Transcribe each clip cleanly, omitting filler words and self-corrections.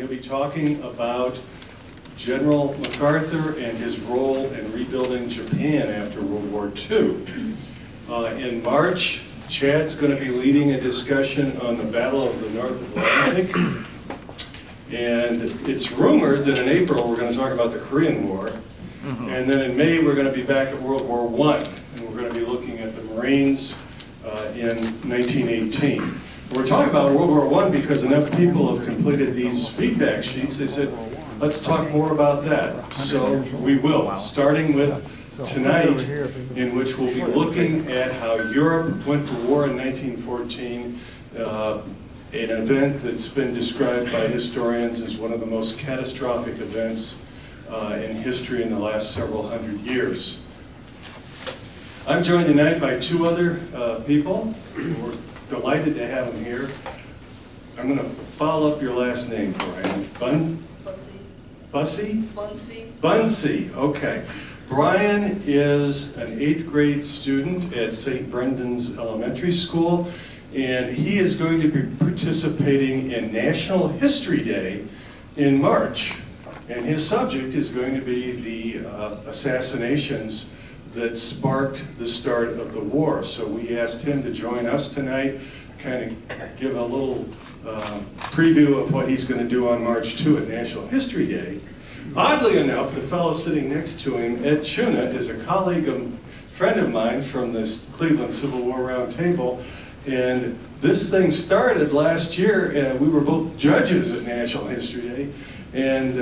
he'll be talking about General MacArthur and his role in rebuilding Japan after World War II. In March, Chad's going to be leading a discussion on the Battle of the North Atlantic. And it's rumored that in April we're going to talk about the Korean War. And then in May we're going to be back at World War I. And we're going to be looking at the Marines in 1918. We're talking about World War I because enough people have completed these feedback sheets. They said, let's talk more about that. So we will, starting with tonight, in which we'll be looking at how Europe went to war in 1914, an event that's been described by historians as one of the most catastrophic events in history in the last several hundred years. I'm joined tonight by two other people. We're delighted to have them here. I'm going to follow up your last name, Brian. Bussey? Bunsey, okay. Brian is an 8th grade student at St. Brendan's Elementary School, and he is going to be participating in National History Day in March. And his subject is going to be the assassinations that sparked the start of the war. So we asked him to join us tonight, kind of give a little preview of what he's going to do on March 2 at National History Day. Oddly enough, the fellow sitting next to him, Ed Chuhna, is a colleague and friend of mine from this Cleveland Civil War Roundtable, and this thing started last year, and we were both judges at National History Day, and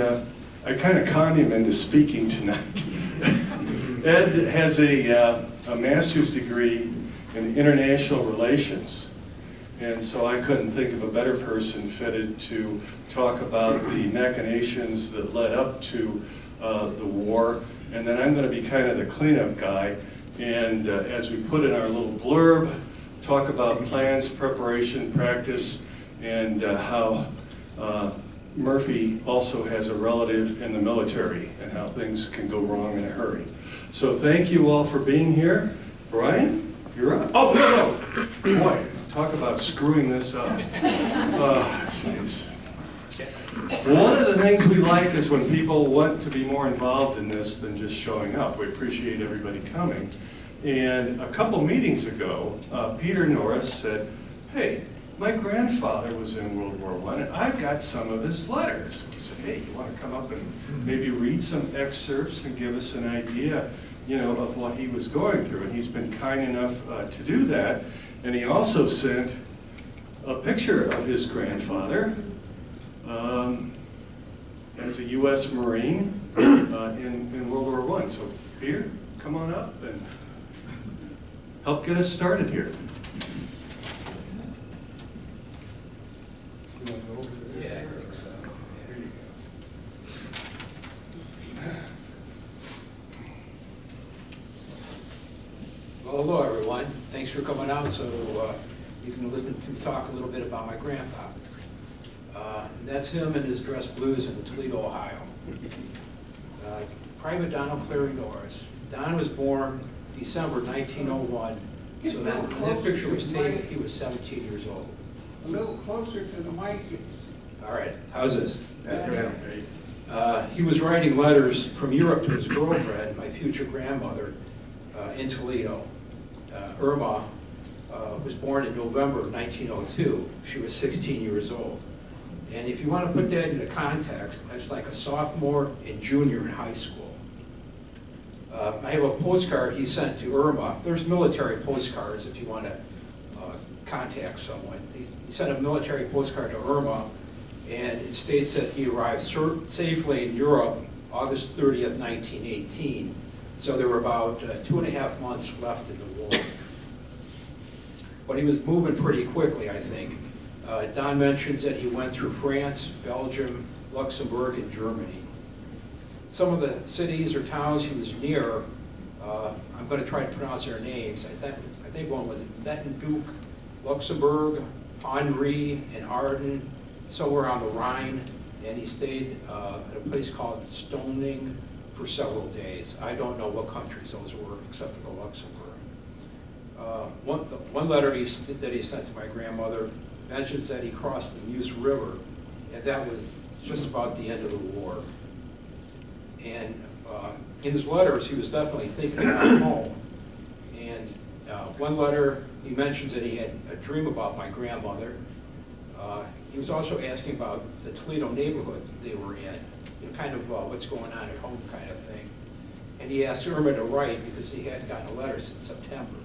I kind of conned him into speaking tonight. Ed has a master's degree in international relations. And so I couldn't think of a better person fitted to talk about the machinations that led up to the war. And then I'm going to be kind of the cleanup guy. And as we put in our little blurb, talk about plans, preparation, practice, and how Murphy also has a relative in the military and how things can go wrong in a hurry. So thank you all for being here. Brian, you're up. Oh, no. Boy. Talk about screwing this up. Jeez. One of the things we like is when people want to be more involved in this than just showing up. We appreciate everybody coming. And a couple meetings ago, Peter Norris said, hey, my grandfather was in World War I, and I've got some of his letters. We said, hey, you want to come up and maybe read some excerpts and give us an idea, you know, of what he was going through? And he's been kind enough to do that. And he also sent a picture of his grandfather as a U.S. Marine in World War I. So Peter, come on up and help get us started here. Yeah, I think so. Here you Well, hello everyone. Thanks for coming out so you can listen to me talk a little bit about my grandfather. That's him in his dress blues in Toledo, Ohio. Private Donald Clary Norris. Don was born December 1901, so that picture was taken he was 17 years old. A little closer to the mic. All right, how's this? He was writing letters from Europe to his girlfriend, my future grandmother, in Toledo. Irma was born in November of 1902. She was 16 years old. And if you want to put that into context, that's like a sophomore and junior in high school. I have a postcard he sent to Irma. There's military postcards if you want to contact someone. He sent a military postcard to Irma, and it states that he arrived safely in Europe August 30th, 1918. So there were about 2.5 months left in the war. But he was moving pretty quickly, I think. Don mentions that he went through France, Belgium, Luxembourg, and Germany. Some of the cities or towns he was near, I'm going to try to pronounce their names. I think one was Mettenduke, Luxembourg, Henri, and Arden, somewhere on the Rhine, and he stayed at a place called Stoning for several days. I don't know what countries those were, except for the Luxembourg. One letter that he sent to my grandmother mentions that he crossed the Meuse River, and that was just about the end of the war. And in his letters, he was definitely thinking about home. And one letter, he mentions that he had a dream about my grandmother. He was also asking about the Toledo neighborhood they were in, you know, kind of what's going on at home kind of thing. And he asked Irma to write because he hadn't gotten a letter since September.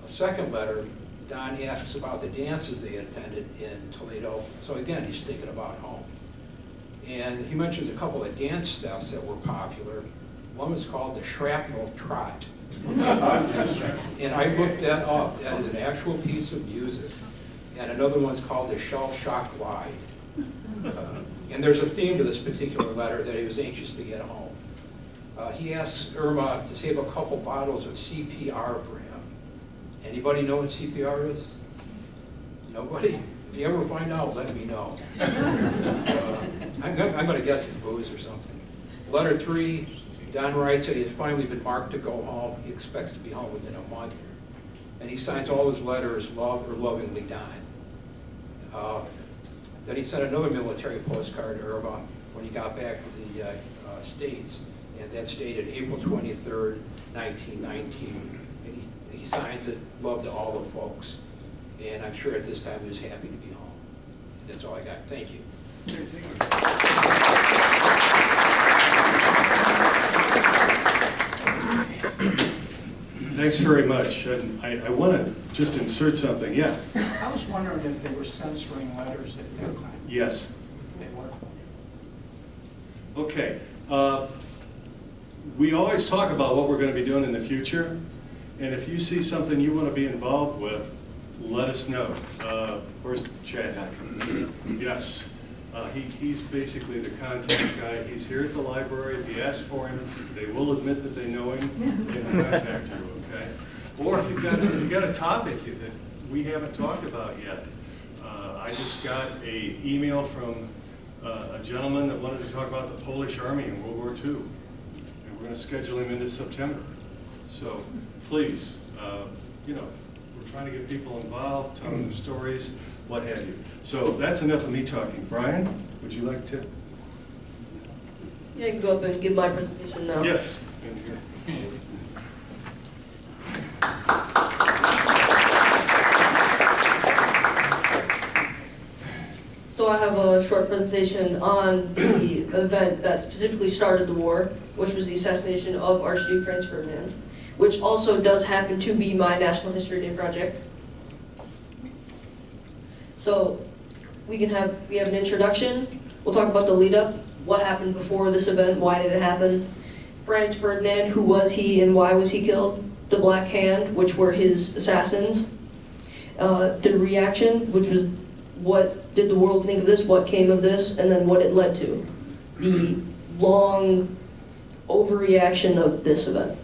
A second letter, Don asks about the dances they had attended in Toledo. So again, he's thinking about home. And he mentions a couple of dance steps that were popular. One was called the shrapnel trot. And I looked that up. That is an actual piece of music. And another one's called the shell shock glide. And there's a theme to this particular letter that he was anxious to get home. He asks Irma to save a couple bottles of CPR for him. Anybody know what CPR is? Nobody? If you ever find out, let me know. I'm going to guess it's booze or something. Letter 3, Don writes that he has finally been marked to go home. He expects to be home within a month. And he signs all his letters, love or lovingly Don. Then he sent another military postcard to Irma when he got back to the States, and that's dated April 23rd, 1919. And he signs it, love to all the folks. And I'm sure at this time he was happy to be home. That's all I got. Thank you. Thanks very much. And I want to just insert something. Yeah. I was wondering if they were censoring letters at that time. Yes. They were. Okay. We always talk about what we're going to be doing in the future. And if you see something you want to be involved with, let us know. Where's Chad? Yes. He's basically the contact guy. He's here at the library. If you ask for him, they will admit that they know him and contact you, okay? Or if you've got a topic that we haven't talked about yet. I just got an email from a gentleman that wanted to talk about the Polish Army in World War II. And we're going to schedule him into September. So please, you know, we're trying to get people involved, tell them stories, what have you. So that's enough of me talking. Brian, would you like to? Yeah, I can go up and give my presentation now. Yes. In here. So I have a short presentation on the event that specifically started the war, which was the assassination of Archduke Franz Ferdinand, which also does happen to be my National History Day project. So we have an introduction. We'll talk about the lead up, what happened before this event, why did it happen, Franz Ferdinand, who was he and why was he killed, the Black Hand, which were his assassins, the reaction, which was what did the world think of this, what came of this, and then what it led to, the long overreaction of this event.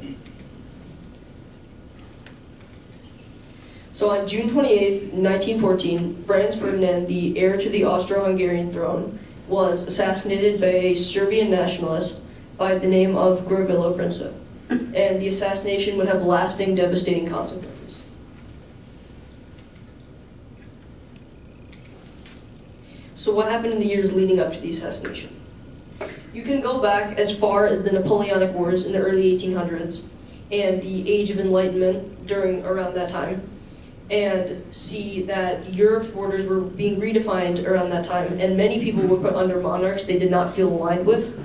So on June 28th, 1914, Franz Ferdinand, the heir to the Austro-Hungarian throne, was assassinated by a Serbian nationalist by the name of Gavrilo Princip. And the assassination would have lasting, devastating consequences. So what happened in the years leading up to the assassination? You can go back as far as the Napoleonic Wars in the early 1800s and the Age of Enlightenment around that time, and see that Europe's borders were being redefined around that time, and many people were put under monarchs they did not feel aligned with.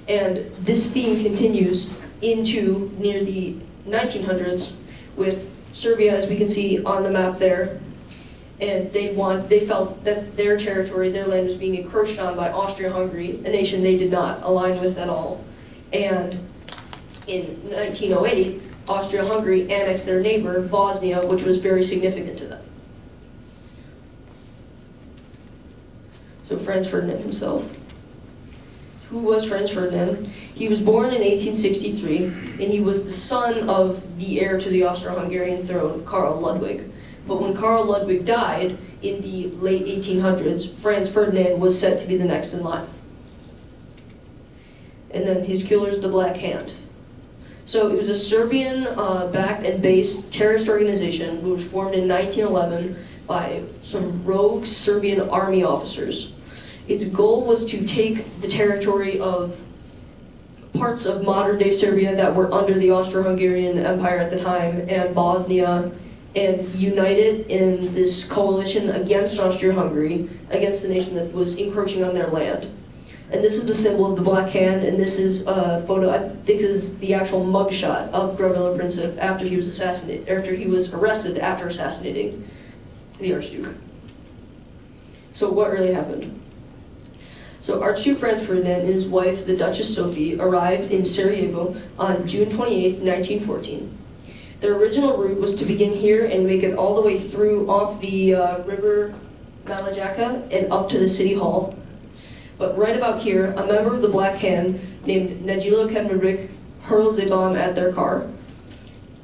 And this theme continues into near the 1900s with Serbia, as we can see on the map there. And they felt that their territory, their land was being encroached on by Austria-Hungary, a nation they did not align with at all. And in 1908, Austria-Hungary annexed their neighbor, Bosnia, which was very significant to them. So Franz Ferdinand himself. Who was Franz Ferdinand? He was born in 1863, and he was the son of the heir to the Austro-Hungarian throne, Karl Ludwig. But when Karl Ludwig died in the late 1800s, Franz Ferdinand was set to be the next in line. And then his killer is the Black Hand. So it was a Serbian-backed and based terrorist organization who was formed in 1911 by some rogue Serbian army officers Its goal was to take the territory of parts of modern-day Serbia that were under the Austro-Hungarian Empire at the time, and Bosnia, and unite it in this coalition against Austria-Hungary, against the nation that was encroaching on their land. And this is the symbol of the Black Hand, and this is a photo, I think this is the actual mugshot of Gavrilo Princip after he was arrested after assassinating the Archduke. So what really happened? So Archduke Franz Ferdinand and his wife, the Duchess Sophie, arrived in Sarajevo on June 28, 1914. Their original route was to begin here and make it all the way through off the river Malajaka and up to the city hall. But right about here, a member of the Black Hand named Najilo Kedmabrik hurls a bomb at their car.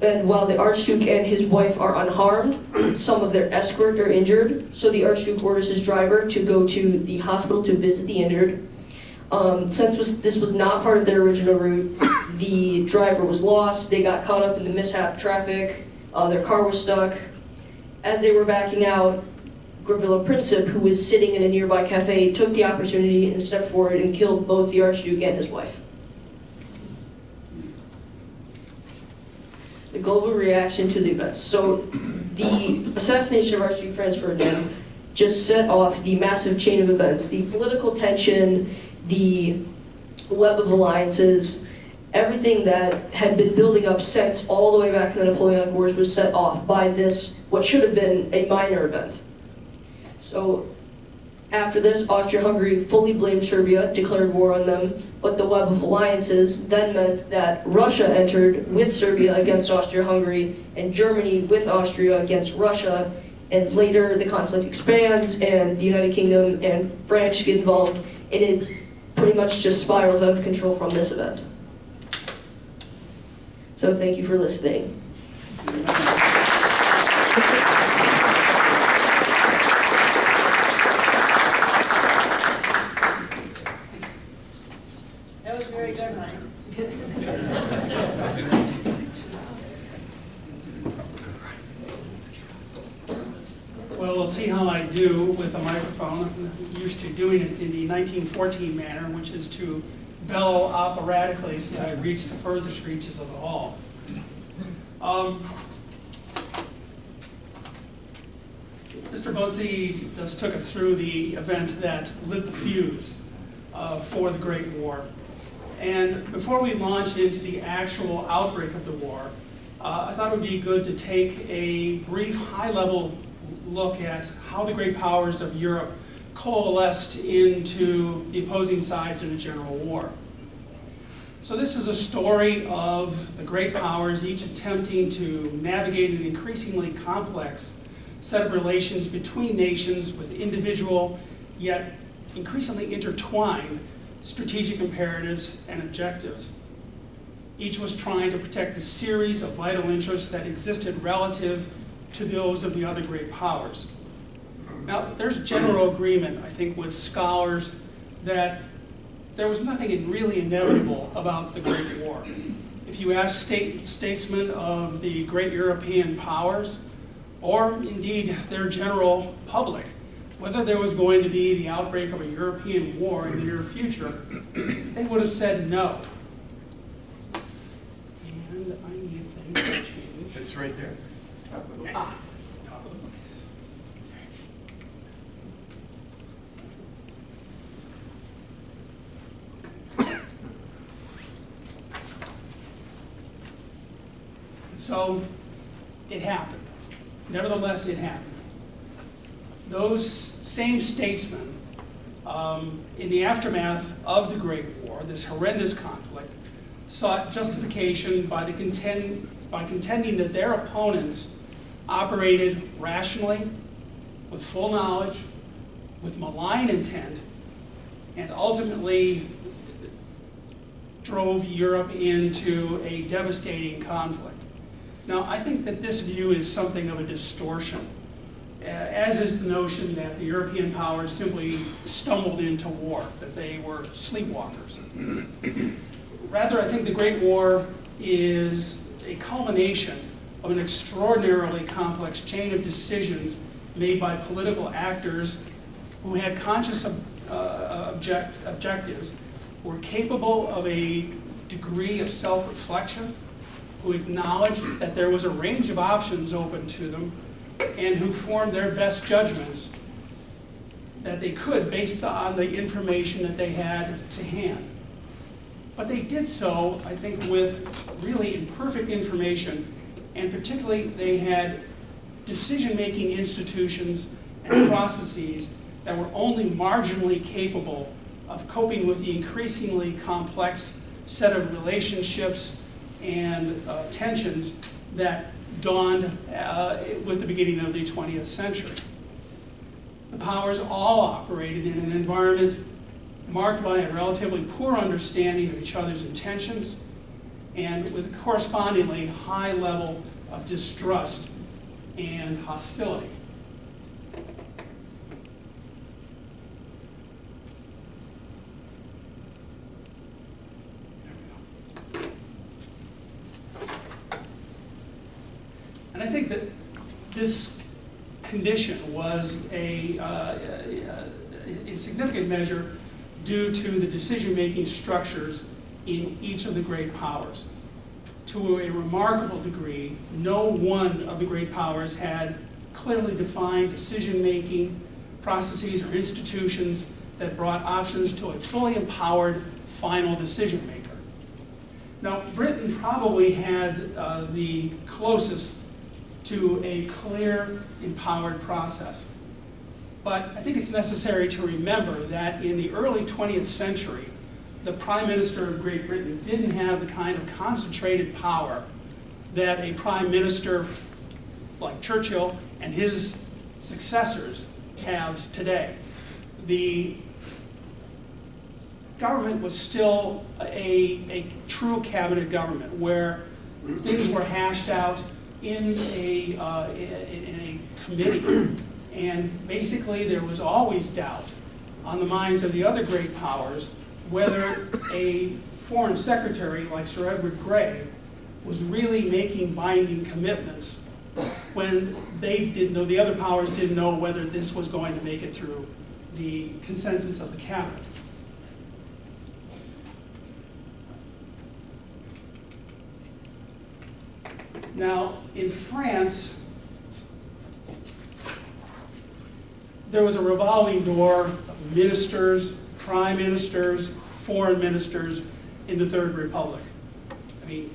And while the Archduke and his wife are unharmed, some of their escort are injured, so the Archduke orders his driver to go to the hospital to visit the injured. Since this was not part of their original route, the driver was lost, they got caught up in the mishap traffic, their car was stuck. As they were backing out, Gavrilo Princip, who was sitting in a nearby cafe, took the opportunity and stepped forward and killed both the Archduke and his wife. The global reaction to the events. So the assassination of Archduke Franz Ferdinand just set off the massive chain of events. The political tension, the web of alliances, everything that had been building up since all the way back in the Napoleonic Wars was set off by this, what should have been a minor event. So after this, Austria-Hungary fully blamed Serbia, declared war on them, but the web of alliances then meant that Russia entered with Serbia against Austria-Hungary, and Germany with Austria against Russia, and later the conflict expands, and the United Kingdom and France get involved, and it pretty much just spirals out of control from this event. So thank you for listening. That was very good, Mike. Well, we'll see how I do with a microphone. I'm used to doing it in the 1914 manner, which is to bellow operatically so that I reach the furthest reaches of the hall. Mr. Buzzi just took us through the event that lit the fuse for the Great War. And before we launch into the actual outbreak of the war, I thought it would be good to take a brief high-level look at how the great powers of Europe coalesced into the opposing sides in a general war. So this is a story of the great powers, each attempting to navigate an increasingly complex set of relations between nations with individual, yet increasingly intertwined strategic imperatives and objectives. Each was trying to protect a series of vital interests that existed relative to those of the other great powers. Now, there's general agreement, I think, with scholars that there was nothing really inevitable about the Great War. If you ask statesmen of the great European powers, or indeed their general public, whether there was going to be the outbreak of a European war in the near future, they would have said no. And I need things to change. It's right there. Ah, top of the place. So it happened. Nevertheless, it happened. Those same statesmen, in the aftermath of the Great War, this horrendous conflict, sought justification by contending that their opponents operated rationally, with full knowledge, with malign intent, and ultimately drove Europe into a devastating conflict. Now, I think that this view is something of a distortion, as is the notion that the European powers simply stumbled into war, that they were sleepwalkers. Rather, I think the Great War is a culmination of an extraordinarily complex chain of decisions made by political actors who had conscious objectives were capable of a degree of self-reflection, who acknowledged that there was a range of options open to them, and who formed their best judgments that they could based on the information that they had to hand. But they did so, I think, with really imperfect information, and particularly they had decision-making institutions and processes that were only marginally capable of coping with the increasingly complex set of relationships and tensions that dawned with the beginning of the 20th century. The powers all operated in an environment marked by a relatively poor understanding of each other's intentions and with a correspondingly high level of distrust and hostility. And I think that this condition was in significant measure due to the decision-making structures in each of the great powers. To a remarkable degree, no one of the great powers had clearly defined decision-making processes or institutions that brought options to a fully empowered final decision maker. Now, Britain probably had the closest to a clear, empowered process. But I think it's necessary to remember that in the early 20th century, the Prime Minister of Great Britain didn't have the kind of concentrated power that a Prime Minister like Churchill and his successors have today. The government was still a true cabinet government where things were hashed out in a committee, and basically there was always doubt on the minds of the other great powers whether a foreign secretary like Sir Edward Grey was really making binding commitments when they didn't know, the other powers didn't know whether this was going to make it through the consensus of the cabinet. Now, in France, there was a revolving door of ministers, prime ministers, foreign ministers in the Third Republic. I mean,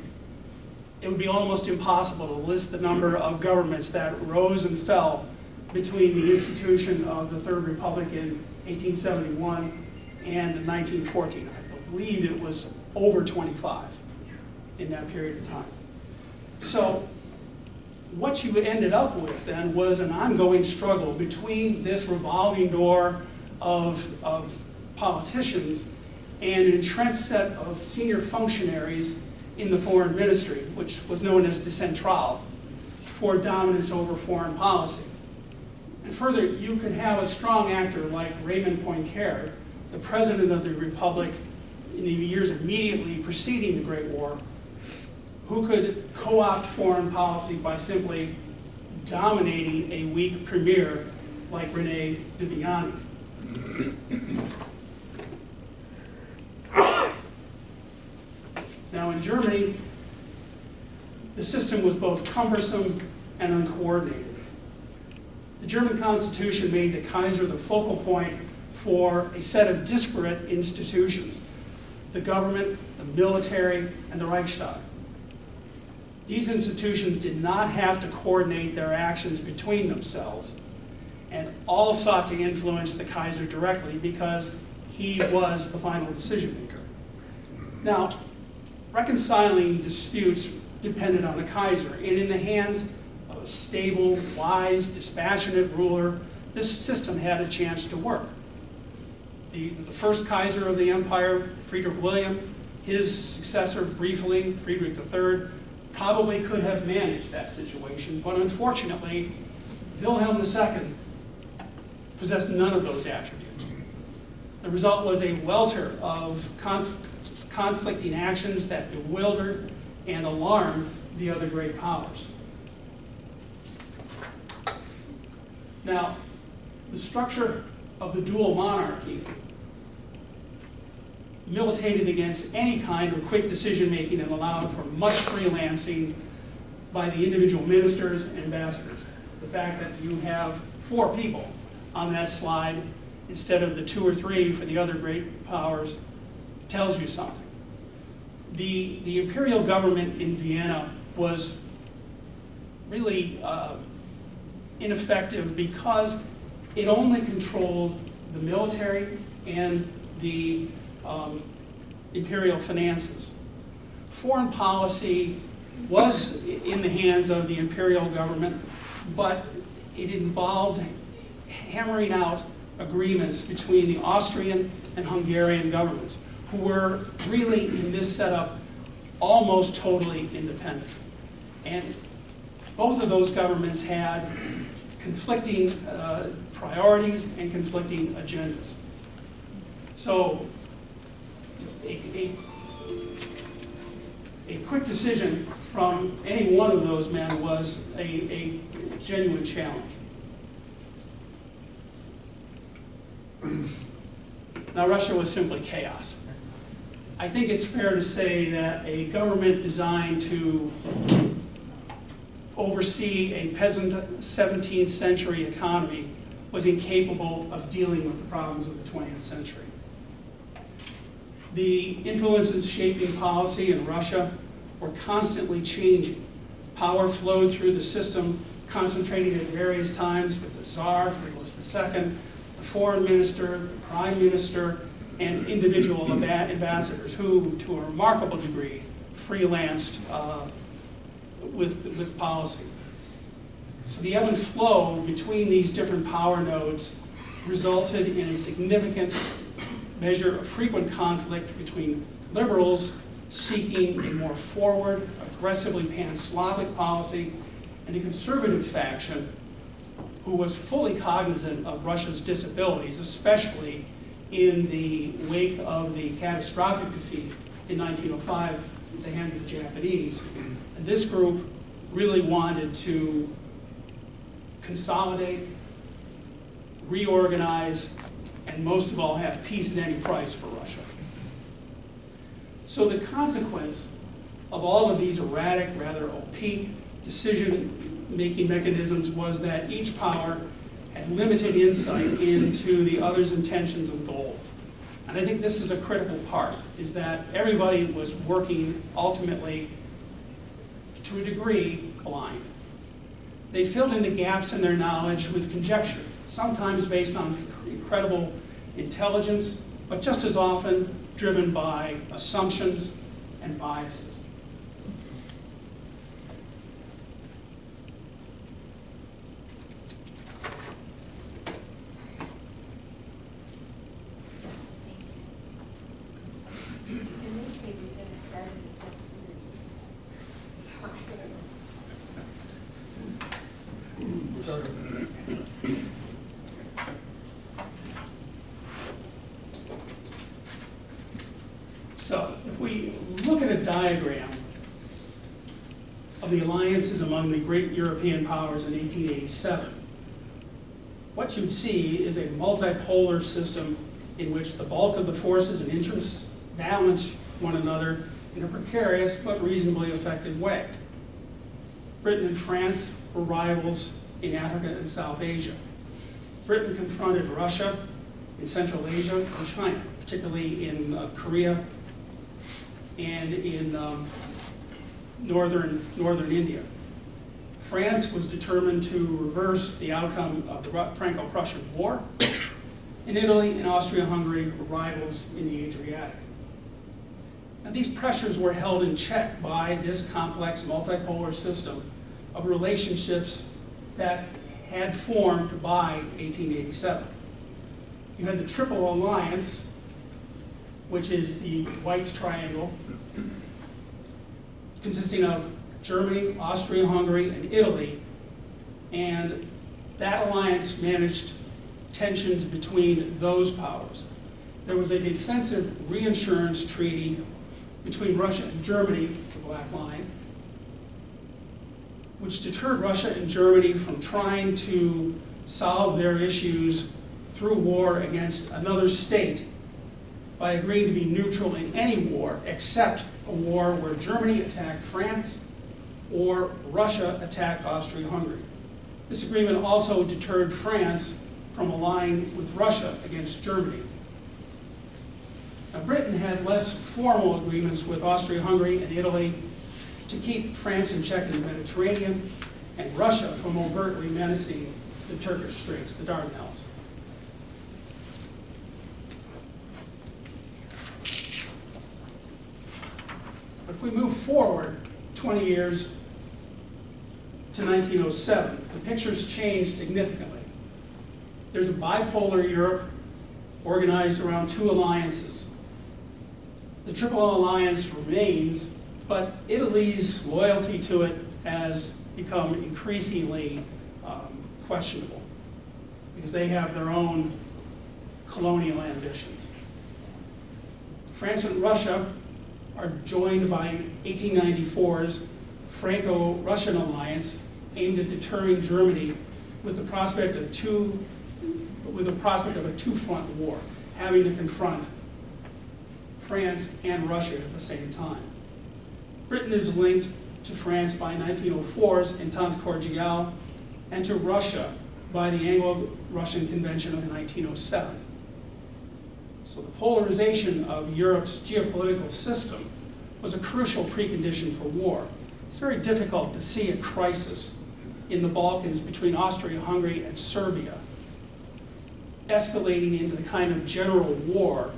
it would be almost impossible to list the number of governments that rose and fell between the institution of the Third Republic in 1871 and 1914. I believe it was over 25 in that period of time. So what you ended up with then was an ongoing struggle between this revolving door of politicians and an entrenched set of senior functionaries in the foreign ministry, which was known as the Centrale, for dominance over foreign policy. And further, you could have a strong actor like Raymond Poincaré, the president of the Republic in the years immediately preceding the Great War, who could co-opt foreign policy by simply dominating a weak premier like René Viviani. Now in Germany, the system was both cumbersome and uncoordinated. The German Constitution made the Kaiser the focal point for a set of disparate institutions: the government, the military, and the Reichstag. These institutions did not have to coordinate their actions between themselves, and all sought to influence the Kaiser directly because he was the final decision maker. Now, reconciling disputes depended on the Kaiser, and in the hands of a stable, wise, dispassionate ruler, this system had a chance to work. The first Kaiser of the empire, Friedrich William, his successor briefly, Friedrich III, probably could have managed that situation, but unfortunately, Wilhelm II possessed none of those attributes. The result was a welter of conflicting actions that bewildered and alarmed the other great powers. Now, the structure of the dual monarchy militated against any kind of quick decision-making and allowed for much freelancing by the individual ministers and ambassadors. The fact that you have 4 people on that slide instead of the 2 or 3 for the other great powers tells you something. The imperial government in Vienna was really ineffective because it only controlled the military and the imperial finances. Foreign policy was in the hands of the imperial government, but it involved hammering out agreements between the Austrian and Hungarian governments, who were really, in this setup, almost totally independent. And both of those governments had conflicting priorities and conflicting agendas. So a quick decision from any one of those men was a genuine challenge. Now, Russia was simply chaos. I think it's fair to say that a government designed to oversee a peasant 17th century economy was incapable of dealing with the problems of the 20th century. The influences shaping policy in Russia were constantly changing. Power flowed through the system, concentrating at various times with the Tsar, Nicholas II, the foreign minister, the prime minister, and individual ambassadors who, to a remarkable degree, freelanced with policy. So the ebb and flow between these different power nodes resulted in a significant measure of frequent conflict between liberals seeking a more forward, aggressively pan-Slavic policy, and a conservative faction who was fully cognizant of Russia's disabilities, especially in the wake of the catastrophic defeat in 1905 at the hands of the Japanese. And this group really wanted to consolidate, reorganize, and most of all have peace at any price for Russia. So the consequence of all of these erratic, rather opaque decision-making mechanisms was that each power had limited insight into the other's intentions and goals. And I think this is a critical part, is that everybody was working ultimately, to a degree, blind. They filled in the gaps in their knowledge with conjecture, sometimes based on incredible intelligence, but just as often driven by assumptions and biases. So, if we look at a diagram of the alliances among the great European powers in 1887, what you'd see is a multipolar system in which the bulk of the forces and interests balance one another in a precarious but reasonably effective way. Britain and France were rivals in Africa and South Asia. Britain confronted Russia in Central Asia and China, particularly in Korea and in northern India. France was determined to reverse the outcome of the Franco-Prussian War. And Italy and Austria-Hungary were rivals in the Adriatic. Now, these pressures were held in check by this complex multipolar system of relationships that had formed by 1887. You had the Triple Alliance, which is the white triangle, consisting of Germany, Austria-Hungary, and Italy. And that alliance managed tensions between those powers. There was a defensive reinsurance treaty between Russia and Germany, the Black Line, which deterred Russia and Germany from trying to solve their issues through war against another state by agreeing to be neutral in any war except a war where Germany attacked France or Russia attacked Austria-Hungary. This agreement also deterred France from allying with Russia against Germany. Now, Britain had less formal agreements with Austria-Hungary and Italy to keep France in check in the Mediterranean and Russia from overtly menacing the Turkish Straits, the Dardanelles. But if we move forward 20 years to 1907, the picture's changed significantly. There's a bipolar Europe organized around two alliances. The Triple Alliance remains, but Italy's loyalty to it has become increasingly questionable because they have their own colonial ambitions. France and Russia are joined by 1894's Franco-Russian alliance aimed at deterring Germany with the prospect of a two-front war, having to confront France and Russia at the same time. Britain is linked to France by 1904's Entente Cordiale and to Russia by the Anglo-Russian Convention of 1907. So the polarization of Europe's geopolitical system was a crucial precondition for war. It's very difficult to see a crisis in the Balkans between Austria-Hungary and Serbia escalating into the kind of general war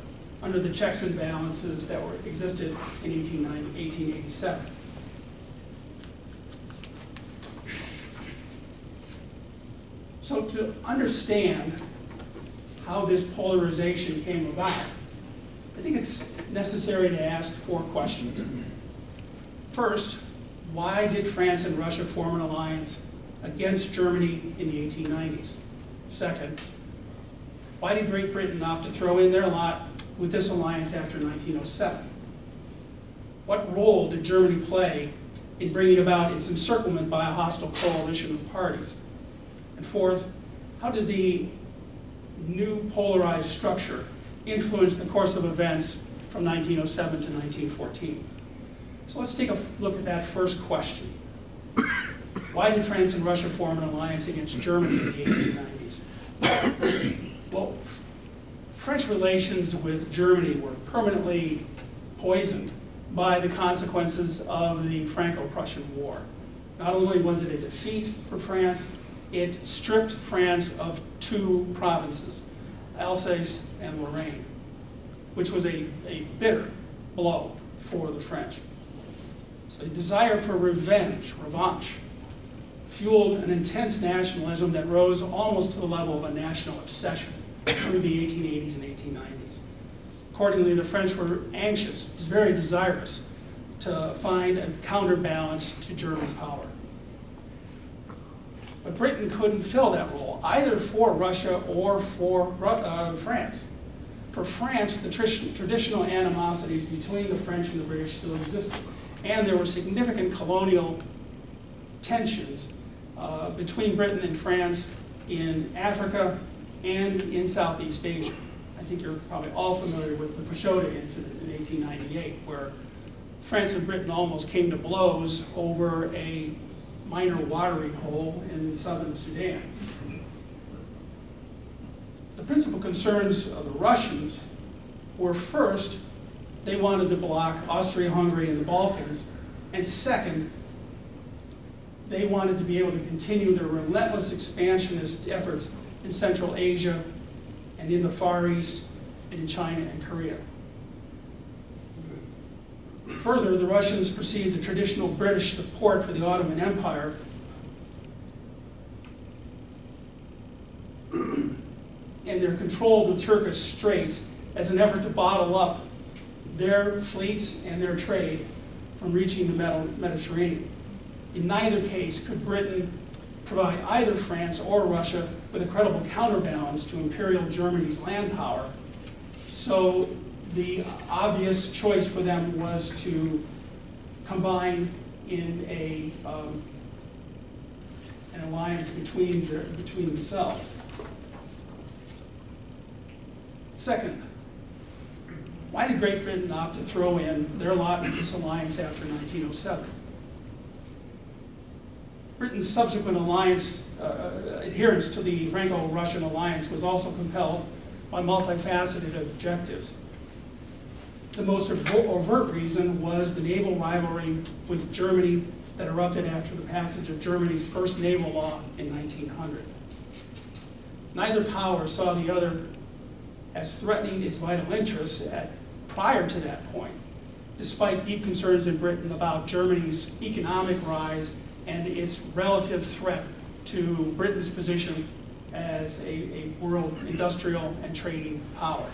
under the checks and balances that existed in 1887. So to understand how this polarization came about, I think it's necessary to ask four questions. First, why did France and Russia form an alliance against Germany in the 1890s? Second, why did Great Britain opt to throw in their lot with this alliance after 1907? What role did Germany play in bringing about its encirclement by a hostile coalition of parties? And fourth, how did the new polarized structure influence the course of events from 1907 to 1914? So let's take a look at that first question. Why did France and Russia form an alliance against Germany in the 1890s? Well, French relations with Germany were permanently poisoned by the consequences of the Franco-Prussian War. Not only was it a defeat for France, it stripped France of two provinces, Alsace and Lorraine, which was a bitter blow for the French. So a desire for revanche, fueled an intense nationalism that rose almost to the level of a national obsession through the 1880s and 1890s. Accordingly, the French were anxious, very desirous, to find a counterbalance to German power. But Britain couldn't fill that role, either for Russia or for France. For France, the traditional animosities between the French and the British still existed, and there were significant colonial tensions between Britain and France in Africa and in Southeast Asia. I think you're probably all familiar with the Fashoda incident in 1898, where France and Britain almost came to blows over a minor watering hole in southern Sudan. The principal concerns of the Russians were, first, they wanted to block Austria-Hungary and the Balkans, and second, they wanted to be able to continue their relentless expansionist efforts in Central Asia and in the Far East and in China and Korea. Further, the Russians perceived the traditional British support for the Ottoman Empire and their control of the Turkish Straits as an effort to bottle up their fleets and their trade from reaching the Mediterranean. In neither case could Britain provide either France or Russia with a credible counterbalance to Imperial Germany's land power. So the obvious choice for them was to combine in an alliance between themselves. Second, why did Great Britain opt to throw in their lot in this alliance after 1907? Britain's subsequent adherence to the Franco-Russian alliance was also compelled by multifaceted objectives. The most overt reason was the naval rivalry with Germany that erupted after the passage of Germany's first naval law in 1900. Neither power saw the other as threatening its vital interests prior to that point, despite deep concerns in Britain about Germany's economic rise and its relative threat to Britain's position as a world industrial and trading power.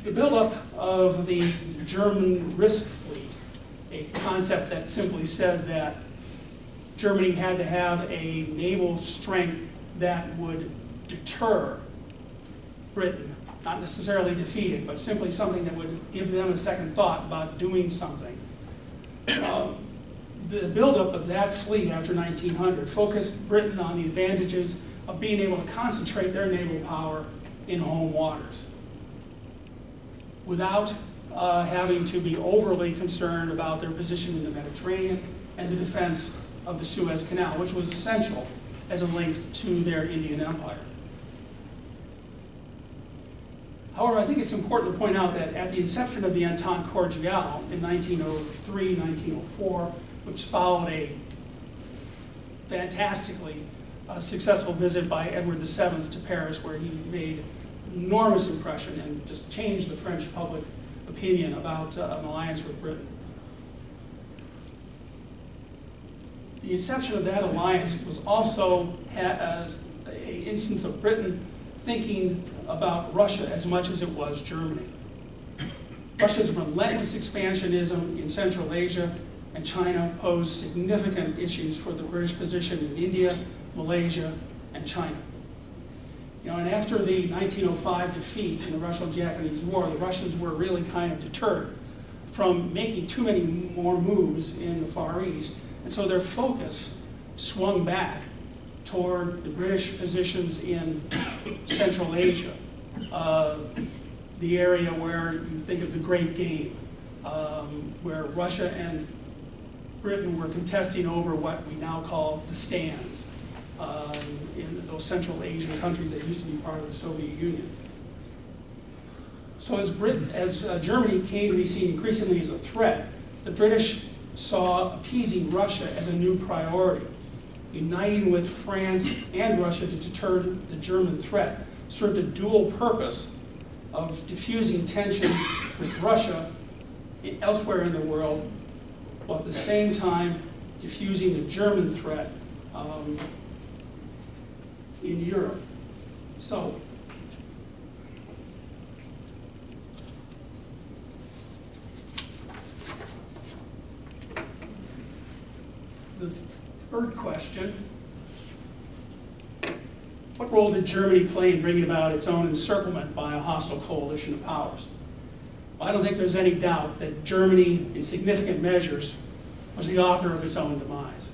The buildup of the German risk fleet, a concept that simply said that Germany had to have a naval strength that would deter Britain, not necessarily defeat it, but simply something that would give them a second thought about doing something. The buildup of that fleet after 1900 focused Britain on the advantages of being able to concentrate their naval power in home waters, without having to be overly concerned about their position in the Mediterranean and the defense of the Suez Canal, which was essential as a link to their Indian Empire. However, I think it's important to point out that at the inception of the Entente Cordiale in 1903, 1904, which followed a fantastically successful visit by Edward VII to Paris, where he made enormous impression and just changed the French public opinion about an alliance with Britain. The inception of that alliance was also an instance of Britain thinking about Russia as much as it was Germany. Russia's relentless expansionism in Central Asia and China posed significant issues for the British position in India, Malaysia, and China. And after the 1905 defeat in the Russo-Japanese War, the Russians were really kind of deterred from making too many more moves in the Far East, and so their focus swung back toward the British positions in Central Asia, the area where you think of the Great Game, where Russia and Britain were contesting over what we now call the stands in those Central Asian countries that used to be part of the Soviet Union. So as Germany came to be seen increasingly as a threat, the British saw appeasing Russia as a new priority. Uniting with France and Russia to deter the German threat served a dual purpose of diffusing tensions with Russia elsewhere in the world, while at the same time diffusing the German threat in Europe. So, the third question, what role did Germany play in bringing about its own encirclement by a hostile coalition of powers? Well, I don't think there's any doubt that Germany, in significant measures, was the author of its own demise.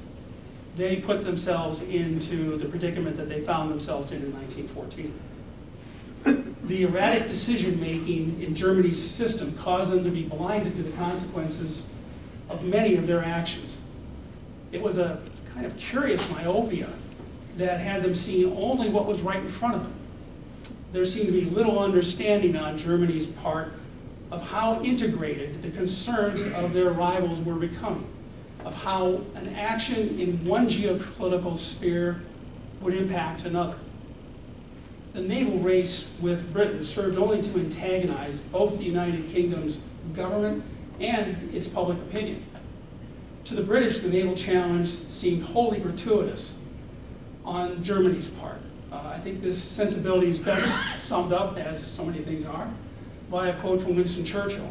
They put themselves into the predicament that they found themselves in 1914. The erratic decision-making in Germany's system caused them to be blinded to the consequences of many of their actions. It was a kind of curious myopia that had them seeing only what was right in front of them. There seemed to be little understanding on Germany's part of how integrated the concerns of their rivals were becoming, of how an action in one geopolitical sphere would impact another. The naval race with Britain served only to antagonize both the United Kingdom's government and its public opinion. To the British, the naval challenge seemed wholly gratuitous on Germany's part. I think this sensibility is best summed up, as so many things are, by a quote from Winston Churchill.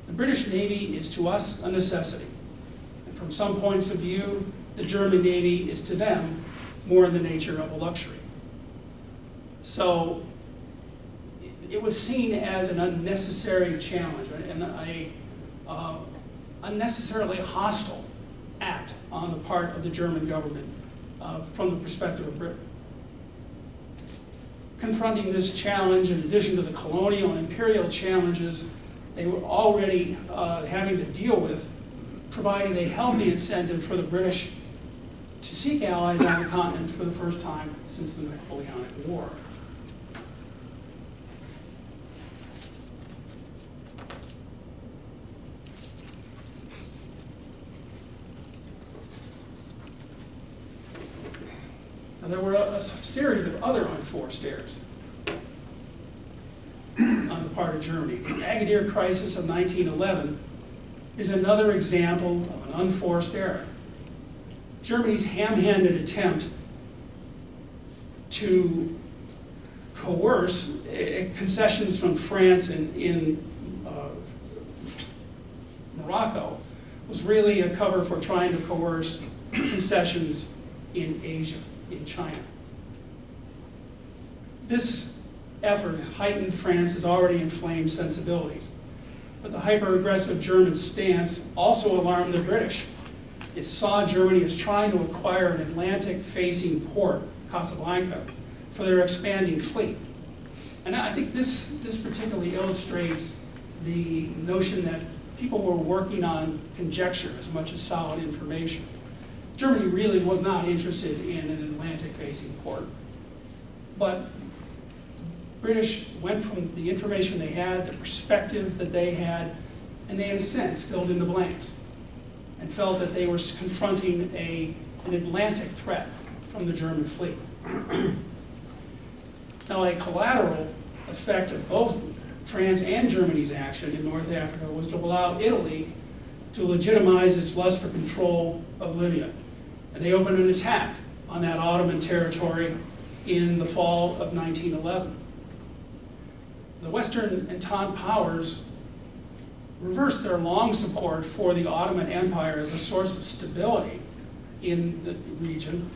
The British Navy is to us a necessity. And from some points of view, the German Navy is to them more in the nature of a luxury. So it was seen as an unnecessary challenge and a unnecessarily hostile act on the part of the German government from the perspective of Britain. confronting this challenge, in addition to the colonial and imperial challenges they were already having to deal with, provided a healthy incentive for the British to seek allies on the continent for the first time since the Napoleonic War. Now, there were a series of other unforced errors on the part of Germany. The Agadir crisis of 1911 is another example of an unforced error. Germany's ham-handed attempt to coerce concessions from France in Morocco was really a cover for trying to coerce concessions in Asia, in China. This effort heightened France's already inflamed sensibilities, but the hyper-aggressive German stance also alarmed the British. It saw Germany as trying to acquire an Atlantic-facing port, Casablanca, for their expanding fleet. And I think this particularly illustrates the notion that people were working on conjecture as much as solid information. Germany really was not interested in an Atlantic-facing port, but British went from the information they had, the perspective that they had, and they in a sense filled in the blanks and felt that they were confronting an Atlantic threat from the German fleet. Now, a collateral effect of both France and Germany's action in North Africa was to allow Italy to legitimize its lust for control of Libya. And they opened an attack on that Ottoman territory in the fall of 1911. The Western Entente powers reversed their long support for the Ottoman Empire as a source of stability in the region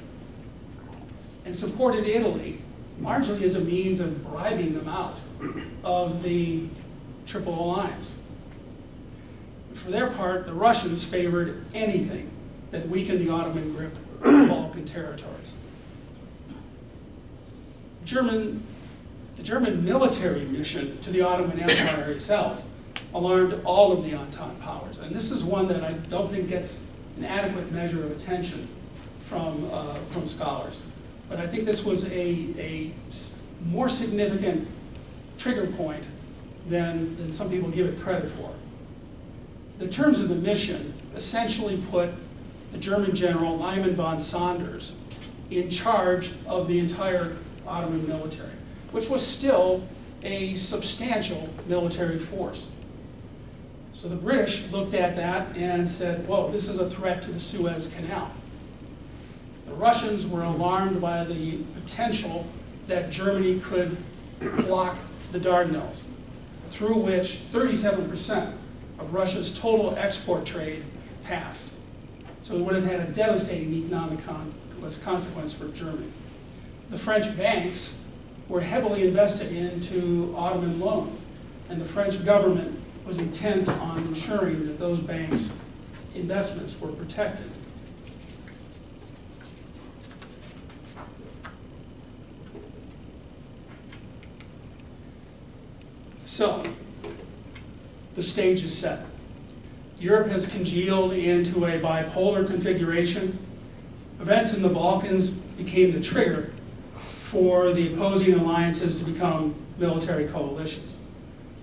and supported Italy largely as a means of bribing them out of the Triple Alliance. For their part, the Russians favored anything that weakened the Ottoman grip on the Balkan territories. The German military mission to the Ottoman Empire itself alarmed all of the Entente powers. And this is one that I don't think gets an adequate measure of attention from scholars. But I think this was a more significant trigger point than some people give it credit for. The terms of the mission essentially put the German general Lyman von Sonders in charge of the entire Ottoman military, which was still a substantial military force. So the British looked at that and said, whoa, this is a threat to the Suez Canal. The Russians were alarmed by the potential that Germany could block the Dardanelles, through which 37% of Russia's total export trade passed. So it would have had a devastating economic consequence for Germany. The French banks were heavily invested into Ottoman loans, and the French government was intent on ensuring that those banks' investments were protected. So, the stage is set. Europe has congealed into a bipolar configuration. Events in the Balkans became the trigger for the opposing alliances to become military coalitions,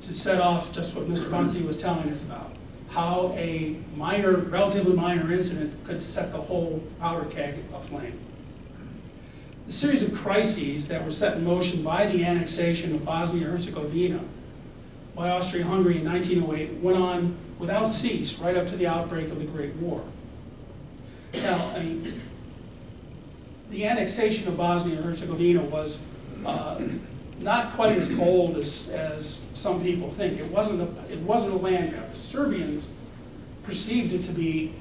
to set off just what Mr. Bunsey was telling us about, how a relatively minor incident could set the whole powder keg aflame. The series of crises that were set in motion by the annexation of Bosnia-Herzegovina by Austria-Hungary in 1908 went on without cease right up to the outbreak of the Great War. Now, the annexation of Bosnia-Herzegovina was not quite as bold as some people think. It wasn't a land grab. The Serbians perceived it to be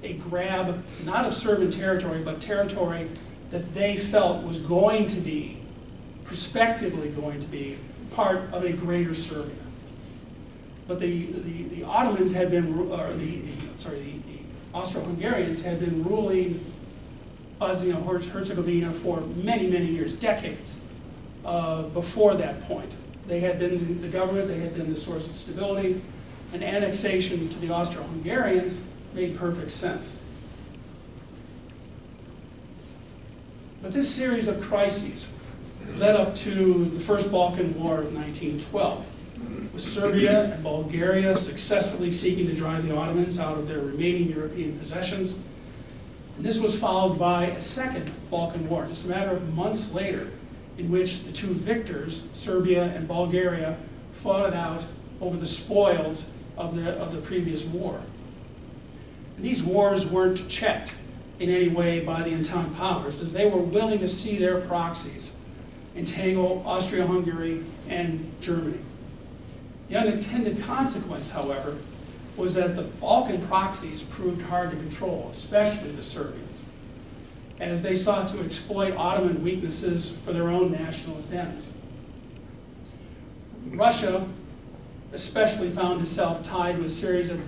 a grab, not of Serbian territory, but territory that they felt was going to be, prospectively going to be, part of a greater Serbia. But the Ottomans had been, or the Austro-Hungarians had been ruling Bosnia-Herzegovina for many, many years, decades before that point. They had been the government, they had been the source of stability, and annexation to the Austro-Hungarians made perfect sense. But this series of crises led up to the First Balkan War of 1912, with Serbia and Bulgaria successfully seeking to drive the Ottomans out of their remaining European possessions. And this was followed by a second Balkan War, just a matter of months later, in which the two victors, Serbia and Bulgaria, fought it out over the spoils of the previous war. And these wars weren't checked in any way by the Entente powers, as they were willing to see their proxies entangle Austria-Hungary and Germany. The unintended consequence, however, was that the Balkan proxies proved hard to control, especially the Serbians, as they sought to exploit Ottoman weaknesses for their own nationalist ends. Russia especially found itself tied to a series of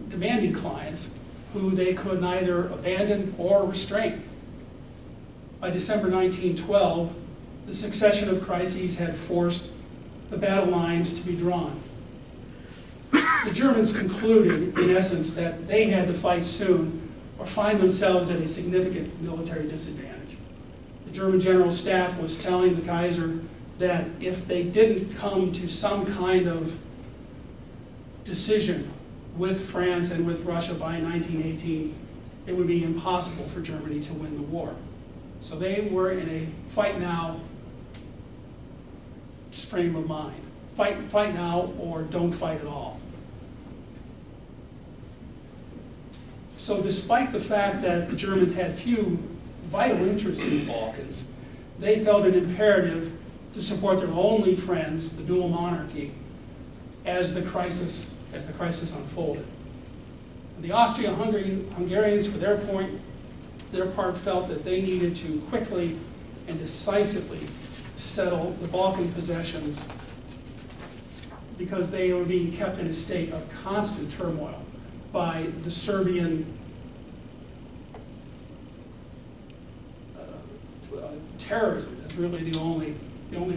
demanding clients who they could neither abandon or restrain. By December 1912, the succession of crises had forced the battle lines to be drawn. The Germans concluded, in essence, that they had to fight soon or find themselves at a significant military disadvantage. The German General Staff was telling the Kaiser that if they didn't come to some kind of decision with France and with Russia by 1918, it would be impossible for Germany to win the war. So they were in a fight now frame of mind. Fight now or don't fight at all. So despite the fact that the Germans had few vital interests in the Balkans, they felt it imperative to support their only friends, the dual monarchy, as the crisis unfolded. And the Austro-Hungarians, for their part, felt that they needed to quickly and decisively settle the Balkan possessions because they were being kept in a state of constant turmoil by the Serbian terrorism. That's really the only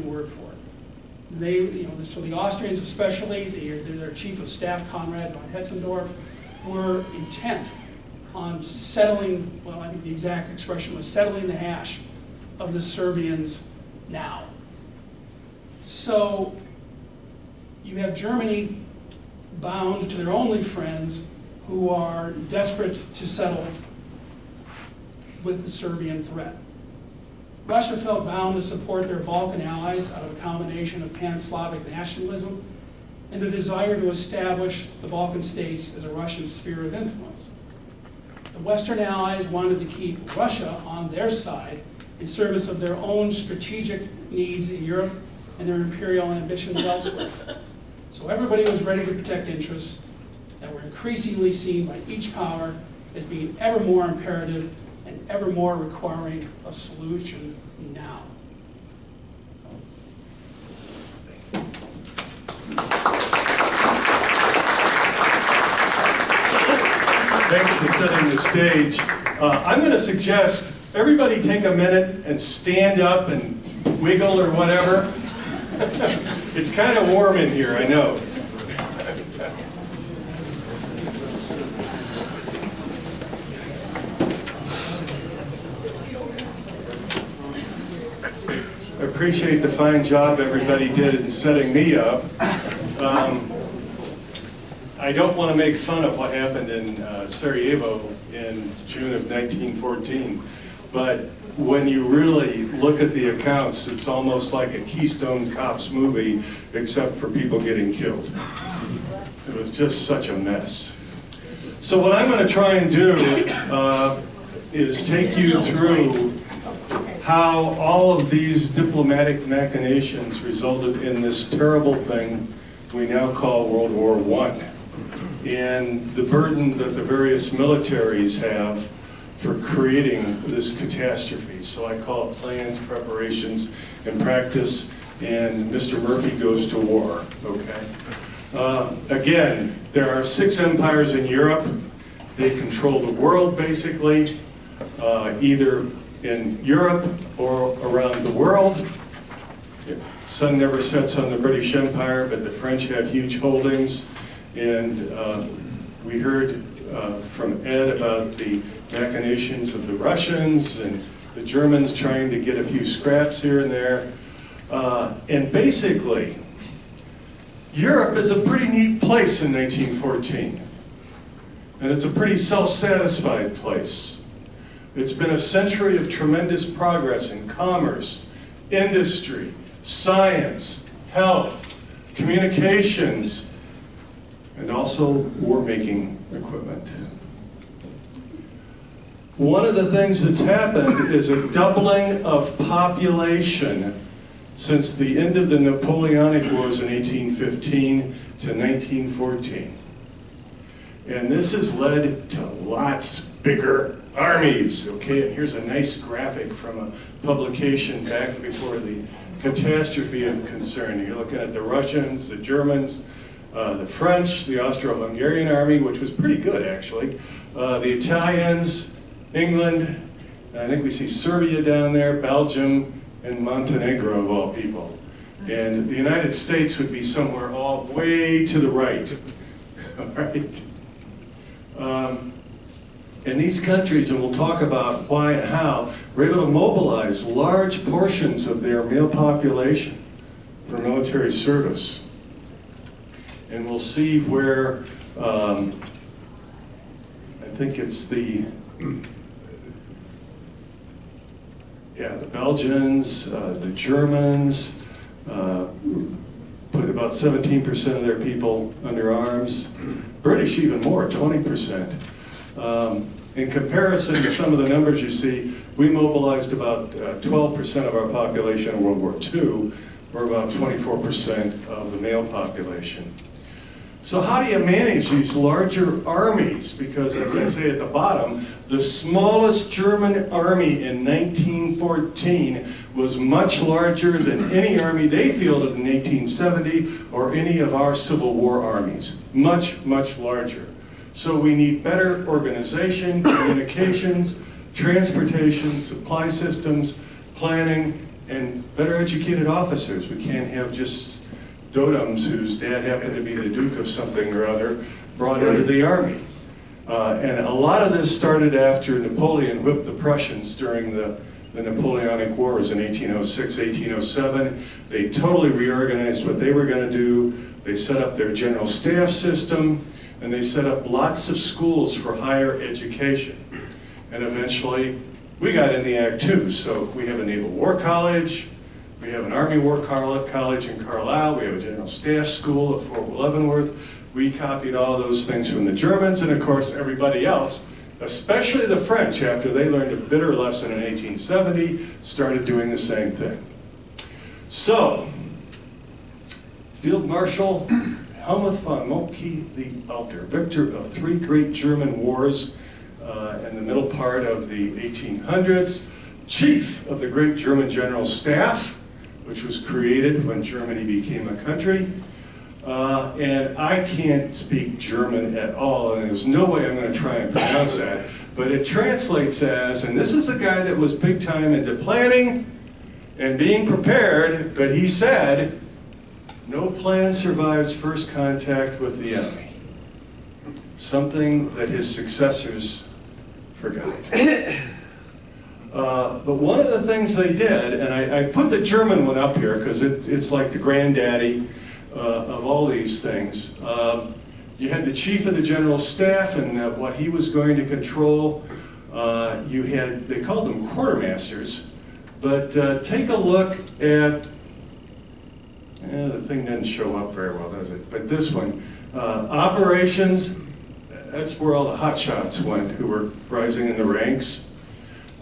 word for it. So the Austrians, especially their chief of staff, Conrad von Hetzendorf, were intent on settling. Well, I think the exact expression was settling the hash of the Serbians now. So you have Germany bound to their only friends who are desperate to settle with the Serbian threat. Russia felt bound to support their Balkan allies out of a combination of pan-Slavic nationalism and a desire to establish the Balkan states as a Russian sphere of influence. The Western allies wanted to keep Russia on their side in service of their own strategic needs in Europe and their imperial ambitions elsewhere. So everybody was ready to protect interests that were increasingly seen by each power as being ever more imperative and ever more requiring of solution now. Thanks for setting the stage. I'm going to suggest everybody take a minute and stand up and wiggle or whatever. It's kind of warm in here, I know. I appreciate the fine job everybody did in setting me up. I don't want to make fun of what happened in Sarajevo in June of 1914, but when you really look at the accounts, it's almost like a Keystone Cops movie, except for people getting killed. It was just such a mess. So what I'm going to try and do is take you through how all of these diplomatic machinations resulted in this terrible thing we now call World War I, and the burden that the various militaries have for creating this catastrophe. So I call it plans, preparations, and practice, and Mr. Murphy goes to war, okay? Again, there are 6 empires in Europe. They control the world, basically, either in Europe or around the world. The sun never sets on the British Empire, but the French have huge holdings. And we heard from Ed about the machinations of the Russians and the Germans trying to get a few scraps here and there. And basically, Europe is a pretty neat place in 1914. And it's a pretty self-satisfied place. It's been a century of tremendous progress in commerce, industry, science, health, communications, and also war-making equipment. One of the things that's happened is a doubling of population since the end of the Napoleonic Wars in 1815 to 1914. And this has led to lots bigger armies, okay? And here's a nice graphic from a publication back before the catastrophe of concern. You're looking at the Russians, the Germans, the French, the Austro-Hungarian army, which was pretty good, actually, the Italians, England, and I think we see Serbia down there, Belgium, and Montenegro, of all people. And the United States would be somewhere all way to the right, all right? And these countries, and we'll talk about why and how, were able to mobilize large portions of their male population for military service. And we'll see where, I think it's the Belgians, the Germans, put about 17% of their people under arms. British even more, 20%. In comparison to some of the numbers you see, we mobilized about 12% of our population in World War II, or about 24% of the male population. So how do you manage these larger armies? Because as I say at the bottom, the smallest German army in 1914 was much larger than any army they fielded in 1870 or any of our Civil War armies. Much, much larger. So we need better organization, communications, transportation, supply systems, planning, and better educated officers. We can't have just dotums whose dad happened to be the Duke of something or other brought into the army. And a lot of this started after Napoleon whipped the Prussians during the Napoleonic Wars in 1806, 1807. They totally reorganized what they were going to do. They set up their general staff system, and they set up lots of schools for higher education. And eventually, we got in the act too. So we have a Naval War College, we have an Army War College in Carlisle, we have a General Staff School at Fort Leavenworth. We copied all those things from the Germans, and of course everybody else, especially the French, after they learned a bitter lesson in 1870, started doing the same thing. So, Field Marshal Helmuth von Moltke the Elder, victor of 3 great German wars in the middle part of the 1800s, chief of the great German General Staff, which was created when Germany became a country. And I can't speak German at all, and there's no way I'm going to try and pronounce that, but it translates as, and this is a guy that was big time into planning and being prepared, but he said, no plan survives first contact with the enemy. Something that his successors forgot. But one of the things they did, and I put the German one up here because it's like the granddaddy of all these things. You had the chief of the general staff and what he was going to control. You had, they called them quartermasters, but take a look at, the thing didn't show up very well, does it? But this one, operations, that's where all the hotshots went who were rising in the ranks.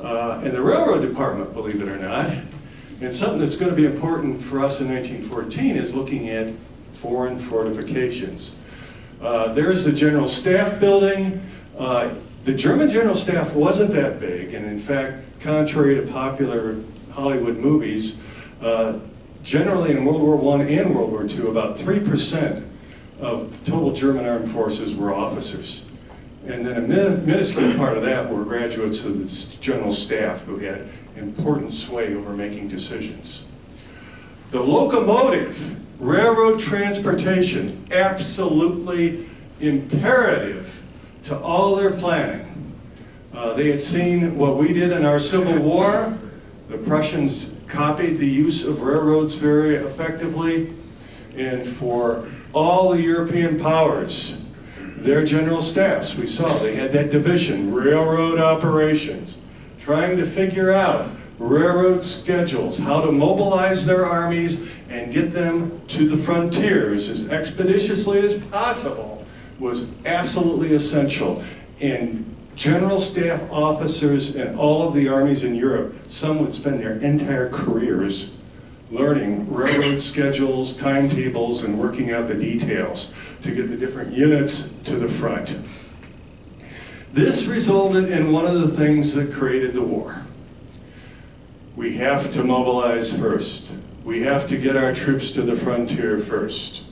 And the railroad department, believe it or not. And something that's going to be important for us in 1914 is looking at foreign fortifications. There's the General Staff building. The German General Staff wasn't that big, and in fact, contrary to popular Hollywood movies, generally in World War I and World War II, about 3% of the total German armed forces were officers. And then a minuscule part of that were graduates of the general staff who had important sway over making decisions. The locomotive, railroad transportation, absolutely imperative to all their planning. They had seen what we did in our Civil War. The Prussians copied the use of railroads very effectively. And for all the European powers, their general staffs, we saw they had that division, railroad operations, trying to figure out railroad schedules, how to mobilize their armies and get them to the frontiers as expeditiously as possible was absolutely essential. And general staff officers in all of the armies in Europe, some would spend their entire careers learning railroad schedules, timetables, and working out the details to get the different units to the front. This resulted in one of the things that created the war. We have to mobilize first. We have to get our troops to the frontier first.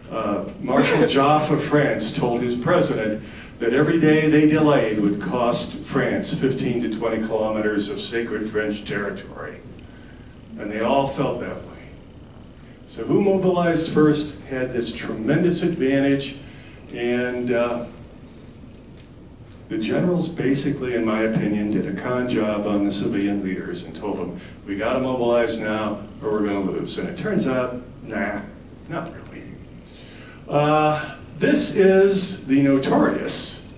Marshal Joffre of France told his president that every day they delayed would cost France 15 to 20 kilometers of sacred French territory. And they all felt that way. So who mobilized first had this tremendous advantage, and the generals basically, in my opinion, did a con job on the civilian leaders and told them, we gotta mobilize now or we're gonna lose. And it turns out, nah, not really. This is the notorious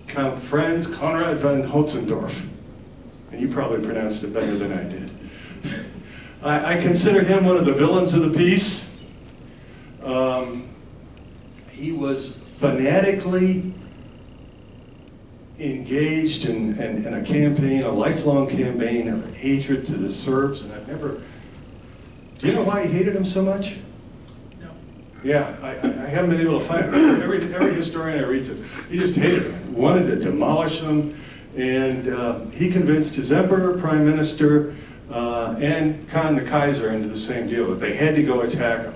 Count Franz Conrad von Hotzendorf. And you probably pronounced it better than I did. I consider him one of the villains of the piece. He was fanatically engaged in a campaign, a lifelong campaign of hatred to the Serbs, and I've never... Do you know why he hated them so much? No. Yeah, I haven't been able to find it. Every historian I read says he just hated them, wanted to demolish them, and he convinced his emperor, prime minister, and Khan the Kaiser into the same deal, that they had to go attack him.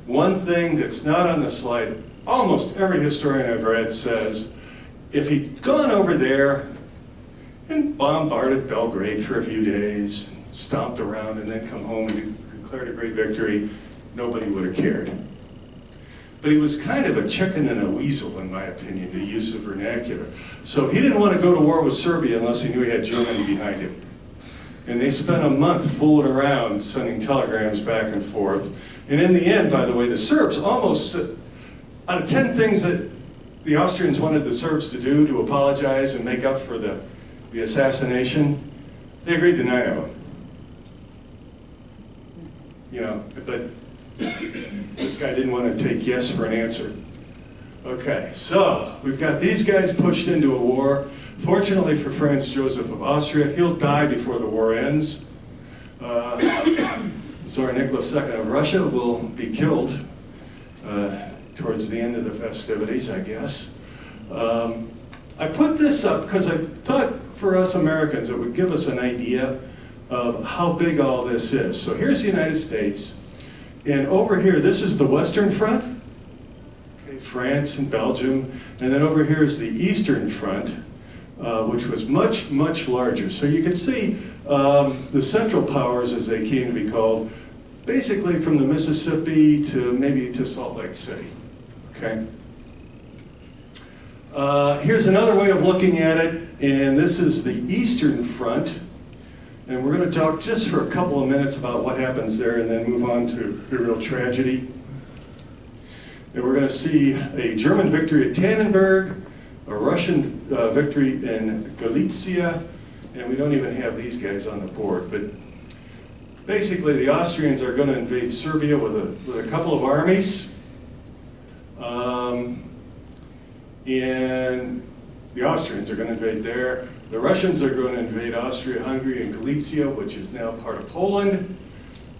One thing that's not on the slide, almost every historian I've read says, if he'd gone over there and bombarded Belgrade for a few days, stomped around, and then come home and declared a great victory, nobody would have cared. But he was kind of a chicken and a weasel, in my opinion, to use the vernacular. So he didn't want to go to war with Serbia unless he knew he had Germany behind him. And they spent a month fooling around, sending telegrams back and forth. And in the end, by the way, the Serbs almost, out of 10 things that the Austrians wanted the Serbs to do to apologize and make up for the assassination, they agreed to 9 of them. You know, but this guy didn't want to take yes for an answer. Okay, so we've got these guys pushed into a war. Fortunately for Franz Joseph of Austria, he'll die before the war ends. Tsar Nicholas II of Russia will be killed towards the end of the festivities, I guess. I put this up because I thought for us Americans it would give us an idea of how big all this is. So here's the United States, and over here, this is the Western Front, okay, France and Belgium, and then over here is the Eastern Front, which was much, much larger. So you can see the Central Powers, as they came to be called, basically from the Mississippi to maybe to Salt Lake City, okay? Here's another way of looking at it, and this is the Eastern Front. And we're going to talk just for a couple of minutes about what happens there and then move on to the real tragedy. And we're going to see a German victory at Tannenberg, a Russian victory in Galicia, and we don't even have these guys on the board. But basically the Austrians are going to invade Serbia with a couple of armies. And the Austrians are going to invade there. The Russians are going to invade Austria-Hungary and Galicia, which is now part of Poland.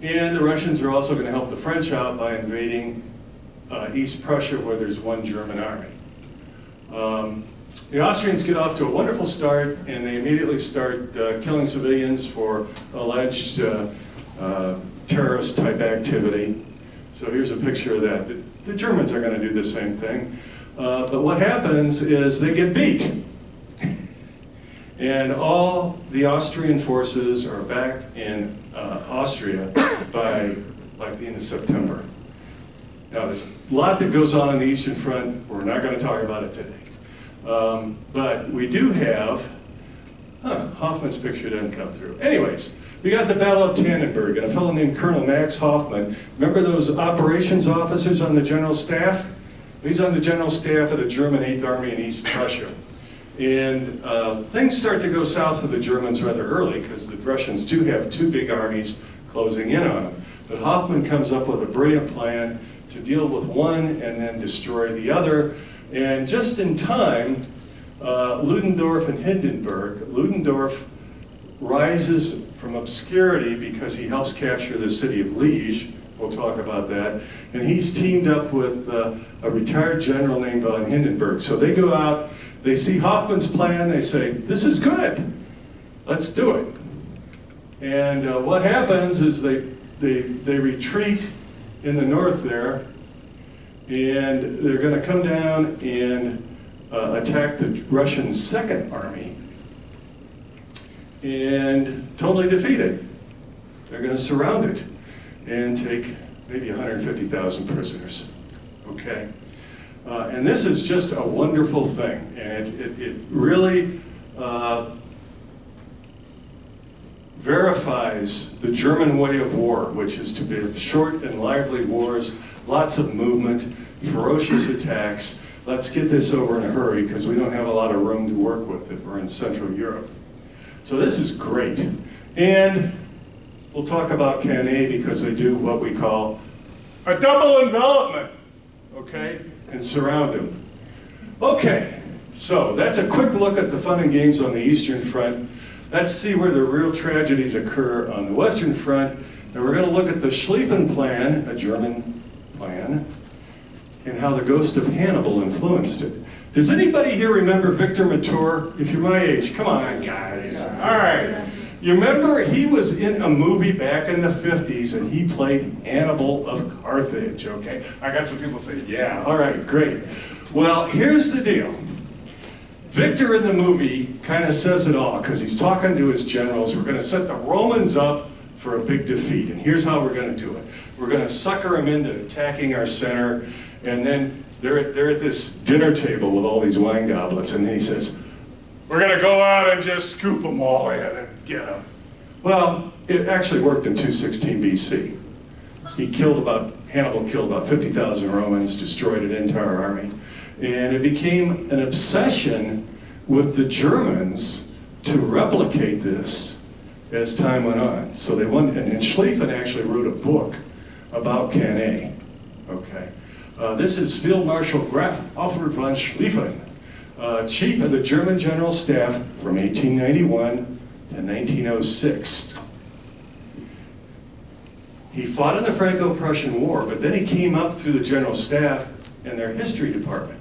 And the Russians are also going to help the French out by invading East Prussia, where there's one German army. The Austrians get off to a wonderful start, and they immediately start killing civilians for alleged terrorist-type activity. So here's a picture of that. The Germans are going to do the same thing. But what happens is they get beat. And all the Austrian forces are back in Austria by like the end of September. Now, there's a lot that goes on the Eastern Front. We're not going to talk about it today. But we do have, Hoffman's picture didn't come through. Anyways, we got the Battle of Tannenberg, and a fellow named Colonel Max Hoffman. Remember those operations officers on the general staff? He's on the general staff of the German 8th Army in East Prussia. And things start to go south for the Germans rather early, because the Russians do have two big armies closing in on them. But Hoffman comes up with a brilliant plan to deal with one and then destroy the other. And just in time, Ludendorff and Hindenburg, Ludendorff rises from obscurity because he helps capture the city of Liege. We'll talk about that. And he's teamed up with a retired general named von Hindenburg. So they go out, they see Hoffman's plan, they say, this is good, let's do it. And what happens is they retreat in the north there, and they're going to come down and attack the Russian Second Army, and totally defeat it. They're going to surround it and take maybe 150,000 prisoners. Okay? And this is just a wonderful thing, and it really verifies the German way of war, which is to be short and lively wars, lots of movement, ferocious attacks. Let's get this over in a hurry because we don't have a lot of room to work with if we're in Central Europe. So this is great. And we'll talk about Cannae because they do what we call a double envelopment, okay, and surround him. Okay, so that's a quick look at the fun and games on the Eastern Front. Let's see where the real tragedies occur on the Western Front. And we're going to look at the Schlieffen Plan, a German plan, and how the ghost of Hannibal influenced it. Does anybody here remember Victor Mature? If you're my age, come on, guys. All right. You remember he was in a movie back in the 50s and he played Hannibal of Carthage, okay? I got some people saying, yeah, all right, great. Well, here's the deal. Victor in the movie kind of says it all because he's talking to his generals. We're going to set the Romans up for a big defeat, and here's how we're going to do it. We're going to sucker them into attacking our center, and then they're at this dinner table with all these wine goblets, and then he says, we're going to go out and just scoop them all in and get them. Well, it actually worked in 216 BC. Hannibal killed about 50,000 Romans, destroyed an entire army. And it became an obsession with the Germans to replicate this as time went on. So they went, and Schlieffen actually wrote a book about Cannae. Okay, this is Field Marshal Graf Alfred von Schlieffen, chief of the German General Staff from 1891 to 1906. He fought in the Franco-Prussian War, but then he came up through the General Staff in their history department.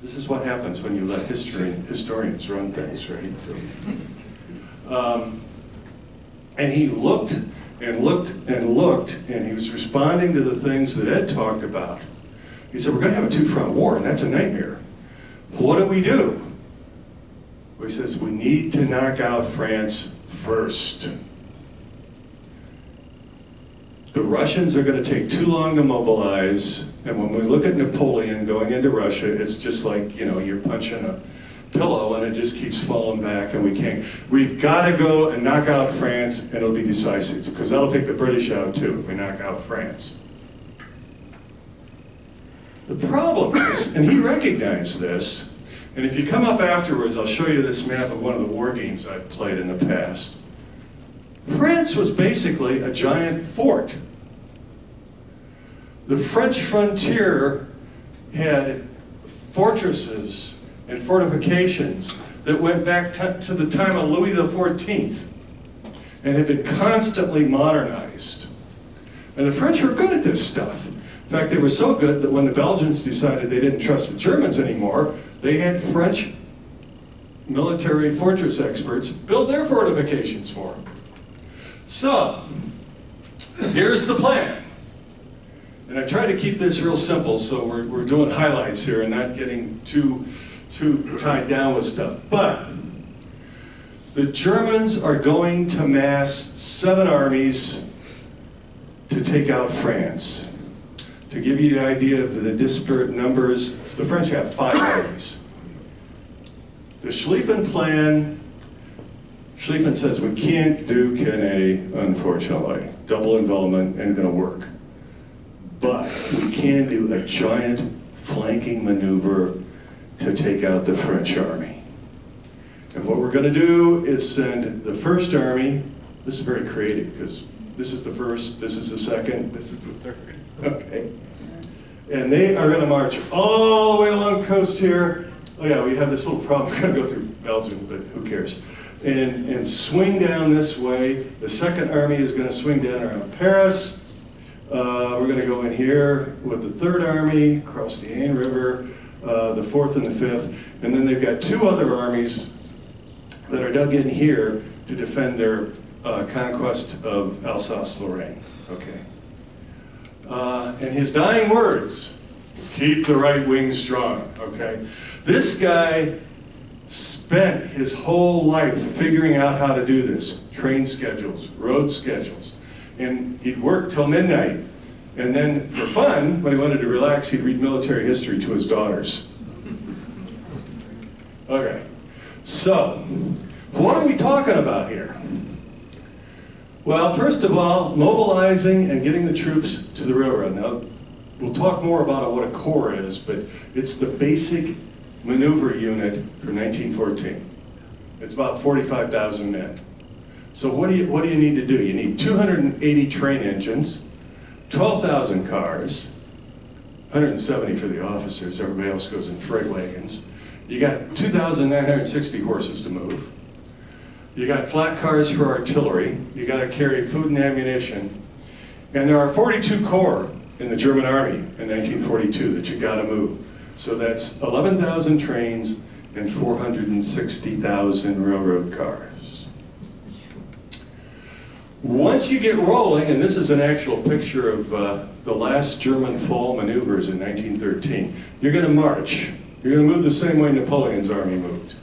This is what happens when you let historians run things, right? And he looked and looked and looked, and he was responding to the things that Ed talked about. He said, we're going to have a two-front war, and that's a nightmare. What do? Well, he says, we need to knock out France first. The Russians are going to take too long to mobilize, and when we look at Napoleon going into Russia, it's just like, you're punching a pillow and it just keeps falling back, and we've got to go and knock out France, and it'll be decisive, because that'll take the British out too if we knock out France. The problem is, and he recognized this, and if you come up afterwards, I'll show you this map of one of the war games I've played in the past. France was basically a giant fort. The French frontier had fortresses and fortifications that went back to the time of Louis XIV and had been constantly modernized. And the French were good at this stuff. In fact, they were so good that when the Belgians decided they didn't trust the Germans anymore, they had French military fortress experts build their fortifications for them. So, here's the plan. And I try to keep this real simple, so we're doing highlights here and not getting too tied down with stuff. But the Germans are going to mass 7 armies to take out France. To give you the idea of the disparate numbers, the French have 5 armies. The Schlieffen Plan, Schlieffen says we can't do Cannae, unfortunately. Double involvement ain't gonna work. But we can do a giant flanking maneuver to take out the French army. And what we're gonna do is send the first army, this is very creative because this is the first, this is the second, this is the third, okay? And they are gonna march all the way along the coast here. Oh yeah, we have this little problem, we're gonna go through Belgium, but who cares? And swing down this way. The second army is gonna swing down around Paris. We're gonna go in here with the third army, across the Aisne River, the fourth and the fifth. And then they've got 2 other armies that are dug in here to defend their conquest of Alsace-Lorraine, okay? And his dying words, keep the right wing strong, okay? This guy spent his whole life figuring out how to do this. Train schedules, road schedules. And he'd work till midnight. And then for fun, when he wanted to relax, he'd read military history to his daughters. Okay, so what are we talking about here? Well, first of all, mobilizing and getting the troops to the railroad. Now, we'll talk more about what a corps is, but it's the basic maneuver unit for 1914. It's about 45,000 men. So what do you need to do? You need 280 train engines, 12,000 cars, 170 for the officers, everybody else goes in freight wagons. You got 2,960 horses to move. You got flat cars for artillery. You got to carry food and ammunition. And there are 42 corps in the German army in 1942 that you got to move. So that's 11,000 trains and 460,000 railroad cars. Once you get rolling, and this is an actual picture of the last German fall maneuvers in 1913, you're going to march. You're going to move the same way Napoleon's army moved.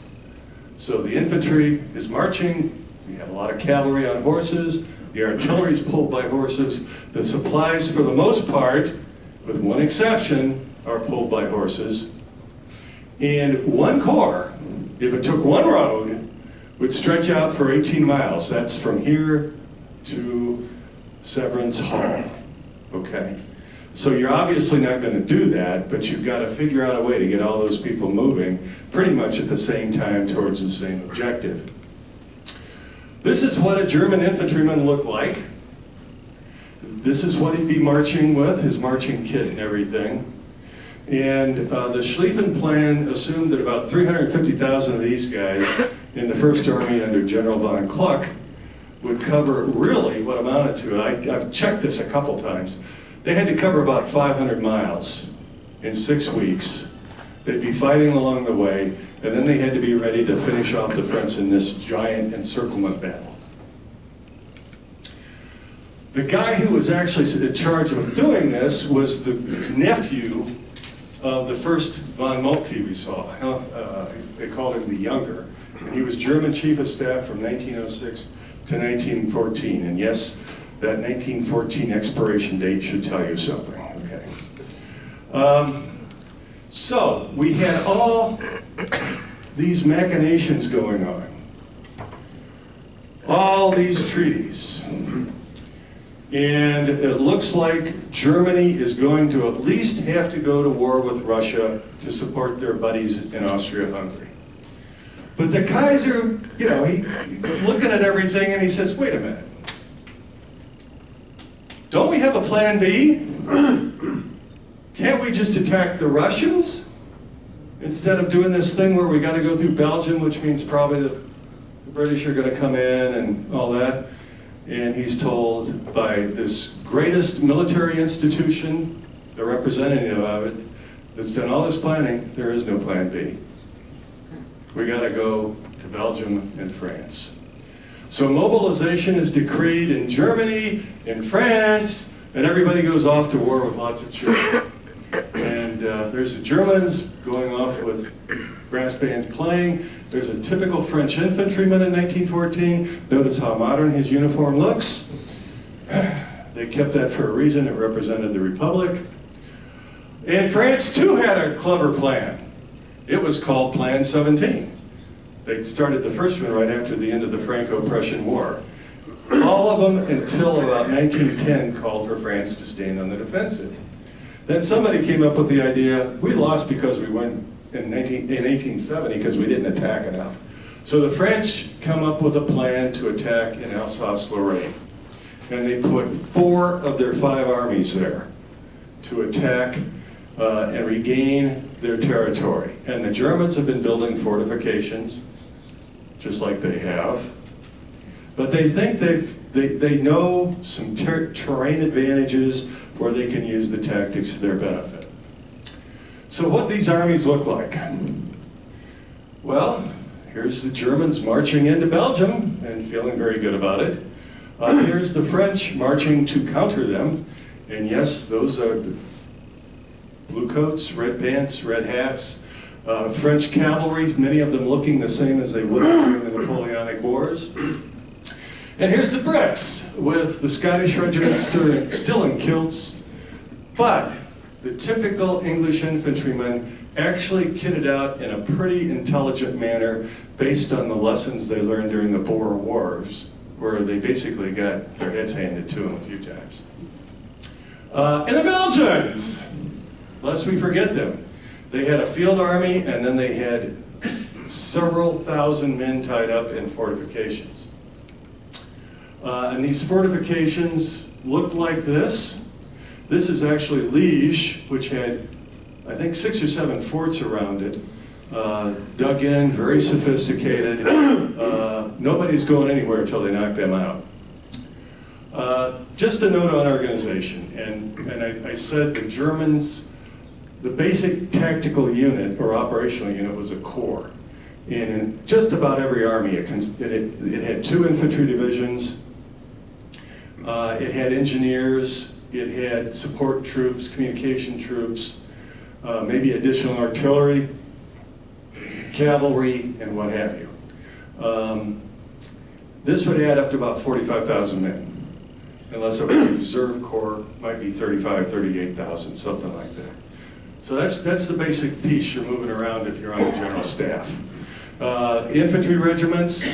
So the infantry is marching, you have a lot of cavalry on horses, the artillery is pulled by horses, the supplies for the most part, with one exception, are pulled by horses. And one corps, if it took one road, would stretch out for 18 miles. That's from here to Severance Hall, okay? So you're obviously not going to do that, but you've got to figure out a way to get all those people moving pretty much at the same time towards the same objective. This is what a German infantryman looked like. This is what he'd be marching with, his marching kit and everything. And the Schlieffen Plan assumed that about 350,000 of these guys in the First Army under General von Kluck would cover really what amounted to, I've checked this a couple times, they had to cover about 500 miles in 6 weeks. They'd be fighting along the way, and then they had to be ready to finish off the French in this giant encirclement battle. The guy who was actually charged with doing this was the nephew of the first von Moltke we saw. They called him the Younger. And he was German Chief of Staff from 1906 to 1914. And yes, that 1914 expiration date should tell you something, okay? So we had all these machinations going on. All these treaties. And it looks like Germany is going to at least have to go to war with Russia to support their buddies in Austria-Hungary. But the Kaiser, you know, he's looking at everything and he says, wait a minute. Don't we have a plan B? Can't we just attack the Russians? Instead of doing this thing where we got to go through Belgium, which means probably the British are going to come in and all that. And he's told by this greatest military institution, the representative of it, that's done all this planning, there is no plan B. We got to go to Belgium and France. So mobilization is decreed in Germany, in France, And everybody goes off to war with lots of children. And there's the Germans going off with brass bands playing. There's a typical French infantryman in 1914. Notice how modern his uniform looks. They kept that for a reason. It represented the Republic. And France, too, had a clever plan. It was called Plan 17. They started the first one right after the end of the Franco-Prussian War. All of them, until about 1910, called for France to stand on the defensive. Then somebody came up with the idea, we lost because we went in 1870 because we didn't attack enough. So the French come up with a plan to attack in Alsace-Lorraine. And they put 4 of their 5 armies there to attack and regain their territory. And the Germans have been building fortifications, just like they have. But they think they know some terrain advantages where they can use the tactics to their benefit. So what these armies look like? Well, here's the Germans marching into Belgium and feeling very good about it. Here's the French marching to counter them. And yes, those are the blue coats, red pants, red hats. French cavalry, many of them looking the same as they would have during the Napoleonic Wars. And here's the Brits, with the Scottish regiments still in kilts, but the typical English infantryman actually kitted out in a pretty intelligent manner based on the lessons they learned during the Boer Wars, where they basically got their heads handed to them a few times. And the Belgians, lest we forget them. They had a field army, and then they had several thousand men tied up in fortifications. And these fortifications looked like this. This is actually Liège, which had, I think, 6 or 7 forts around it. Dug in, very sophisticated. Nobody's going anywhere until they knock them out. Just a note on organization, and I said the Germans, the basic tactical unit or operational unit was a corps. And in just about every army, it had 2 infantry divisions, it had engineers, it had support troops, communication troops, maybe additional artillery, cavalry, and what have you. This would add up to about 45,000 men. Unless it was a reserve corps, might be 35, 38,000, something like that. So that's the basic piece you're moving around if you're on the general staff. Infantry regiments,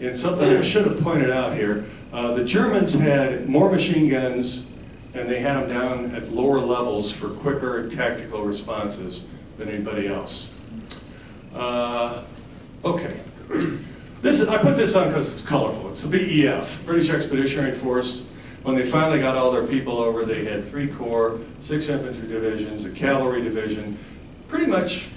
and something I should have pointed out here, the Germans had more machine guns and they had them down at lower levels for quicker tactical responses than anybody else. Okay. I put this on because it's colorful. It's the BEF, British Expeditionary Force. When they finally got all their people over, they had 3 corps, 6 infantry divisions, a cavalry division, pretty much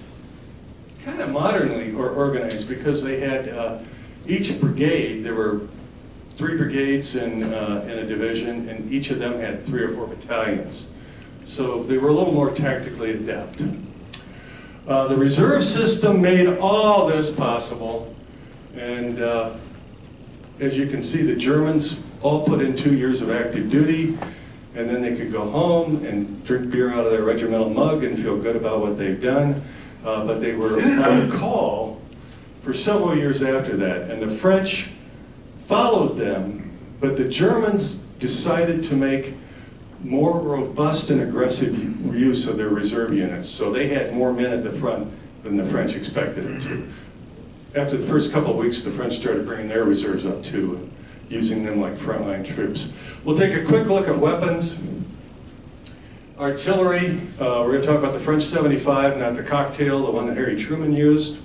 kind of modernly organized because they had each brigade, there were 3 brigades in a division, and each of them had 3 or 4 battalions. So they were a little more tactically adept. The reserve system made all this possible. And as you can see, the Germans all put in 2 years of active duty, and then they could go home and drink beer out of their regimental mug and feel good about what they've done. But they were on call for several years after that, and the French followed them, but the Germans decided to make more robust and aggressive use of their reserve units. So they had more men at the front than the French expected them to. After the first couple of weeks, the French started bringing their reserves up too, using them like frontline troops. We'll take a quick look at weapons. Artillery, we're going to talk about the French 75, not the cocktail, the one that Harry Truman used,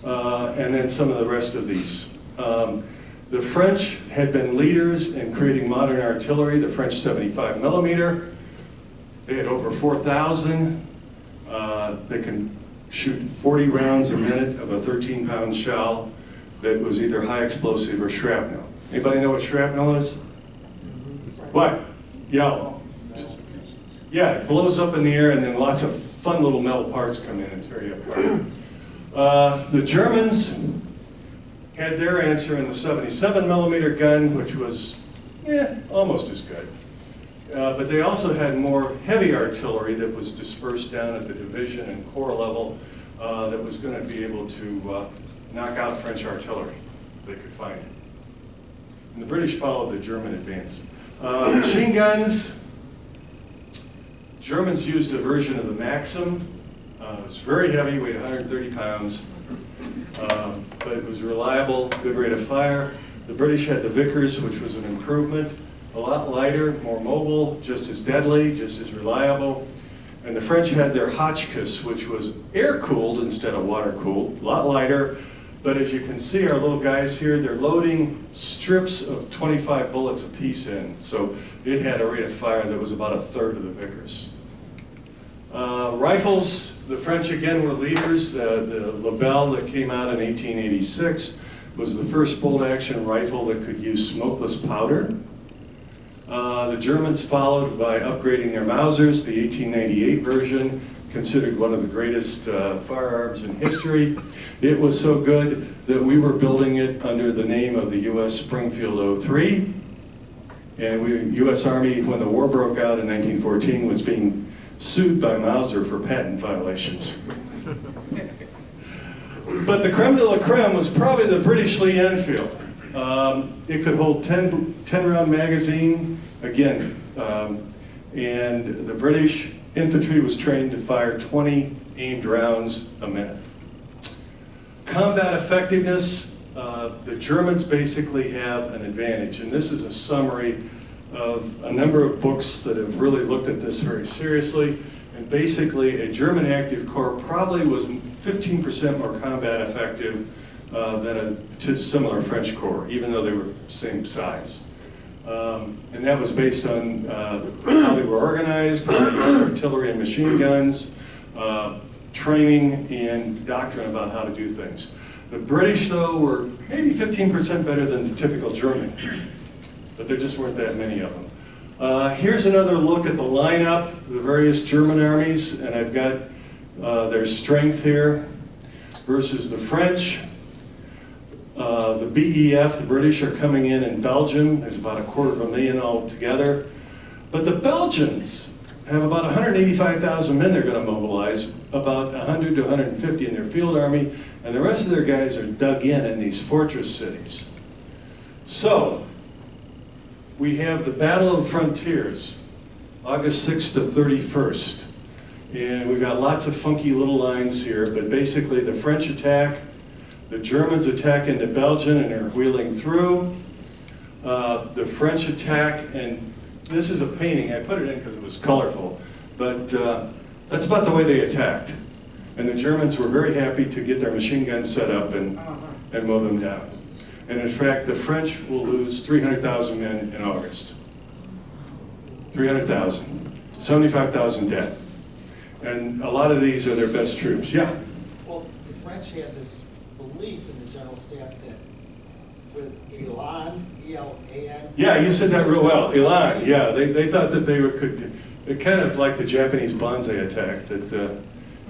and then some of the rest of these. The French had been leaders in creating modern artillery, the French 75 millimeter. They had over 4,000. They can shoot 40 rounds a minute of a 13-pound shell that was either high explosive or shrapnel. Anybody know what shrapnel is? What? Yell. Yeah, it blows up in the air and then lots of fun little metal parts come in and tear you apart. The Germans had their answer in the 77 millimeter gun, which was almost as good. But they also had more heavy artillery that was dispersed down at the division and corps level that was going to be able to knock out French artillery if they could find it. And the British followed the German advance. Machine guns. Germans used a version of the Maxim. It was very heavy, weighed 130 pounds, but it was reliable, good rate of fire. The British had the Vickers, which was an improvement, a lot lighter, more mobile, just as deadly, just as reliable. And the French had their Hotchkiss, which was air-cooled instead of water-cooled, a lot lighter. But as you can see, our little guys here, they're loading strips of 25 bullets apiece in. So it had a rate of fire that was about a third of the Vickers. Rifles, the French again were leaders. The Lebel that came out in 1886 was the first bolt-action rifle that could use smokeless powder. The Germans followed by upgrading their Mausers, the 1898 version, considered one of the greatest firearms in history. It was so good that we were building it under the name of the U.S. Springfield 03. And U.S. Army, when the war broke out in 1914, was being sued by Mauser for patent violations. But the creme de la creme was probably the British Lee Enfield. It could hold 10-round magazine, again, and the British infantry was trained to fire 20 aimed rounds a minute. Combat effectiveness, the Germans basically have an advantage, and this is a summary of a number of books that have really looked at this very seriously. And basically, a German active corps probably was 15% more combat effective than a similar French corps, even though they were same size. And that was based on how they were organized, how they used artillery and machine guns, training, and doctrine about how to do things. The British, though, were maybe 15% better than the typical German, but there just weren't that many of them. Here's another look at the lineup, the various German armies, and I've got their strength here versus the French. The BEF, the British, are coming in Belgium. There's about 250,000 altogether. But the Belgians have about 185,000 men they're going to mobilize, about 100 to 150 in their field army, and the rest of their guys are dug in these fortress cities. So, we have the Battle of Frontiers, August 6th to 31st. And we've got lots of funky little lines here, but basically the French attack, the Germans attack into Belgium and are wheeling through. The French attack, and this is a painting, I put it in because it was colorful, but that's about the way they attacked. And the Germans were very happy to get their machine guns set up and mow them down. And in fact, the French will lose 300,000 men in August. 300,000. 75,000 dead. And a lot of these are their best troops. Yeah? Well, the French had this belief in the general staff that with Elan, E-L-A-N. Yeah, you said that real well. Elan, yeah. They thought that they could, kind of like the Japanese Banzai attack, that,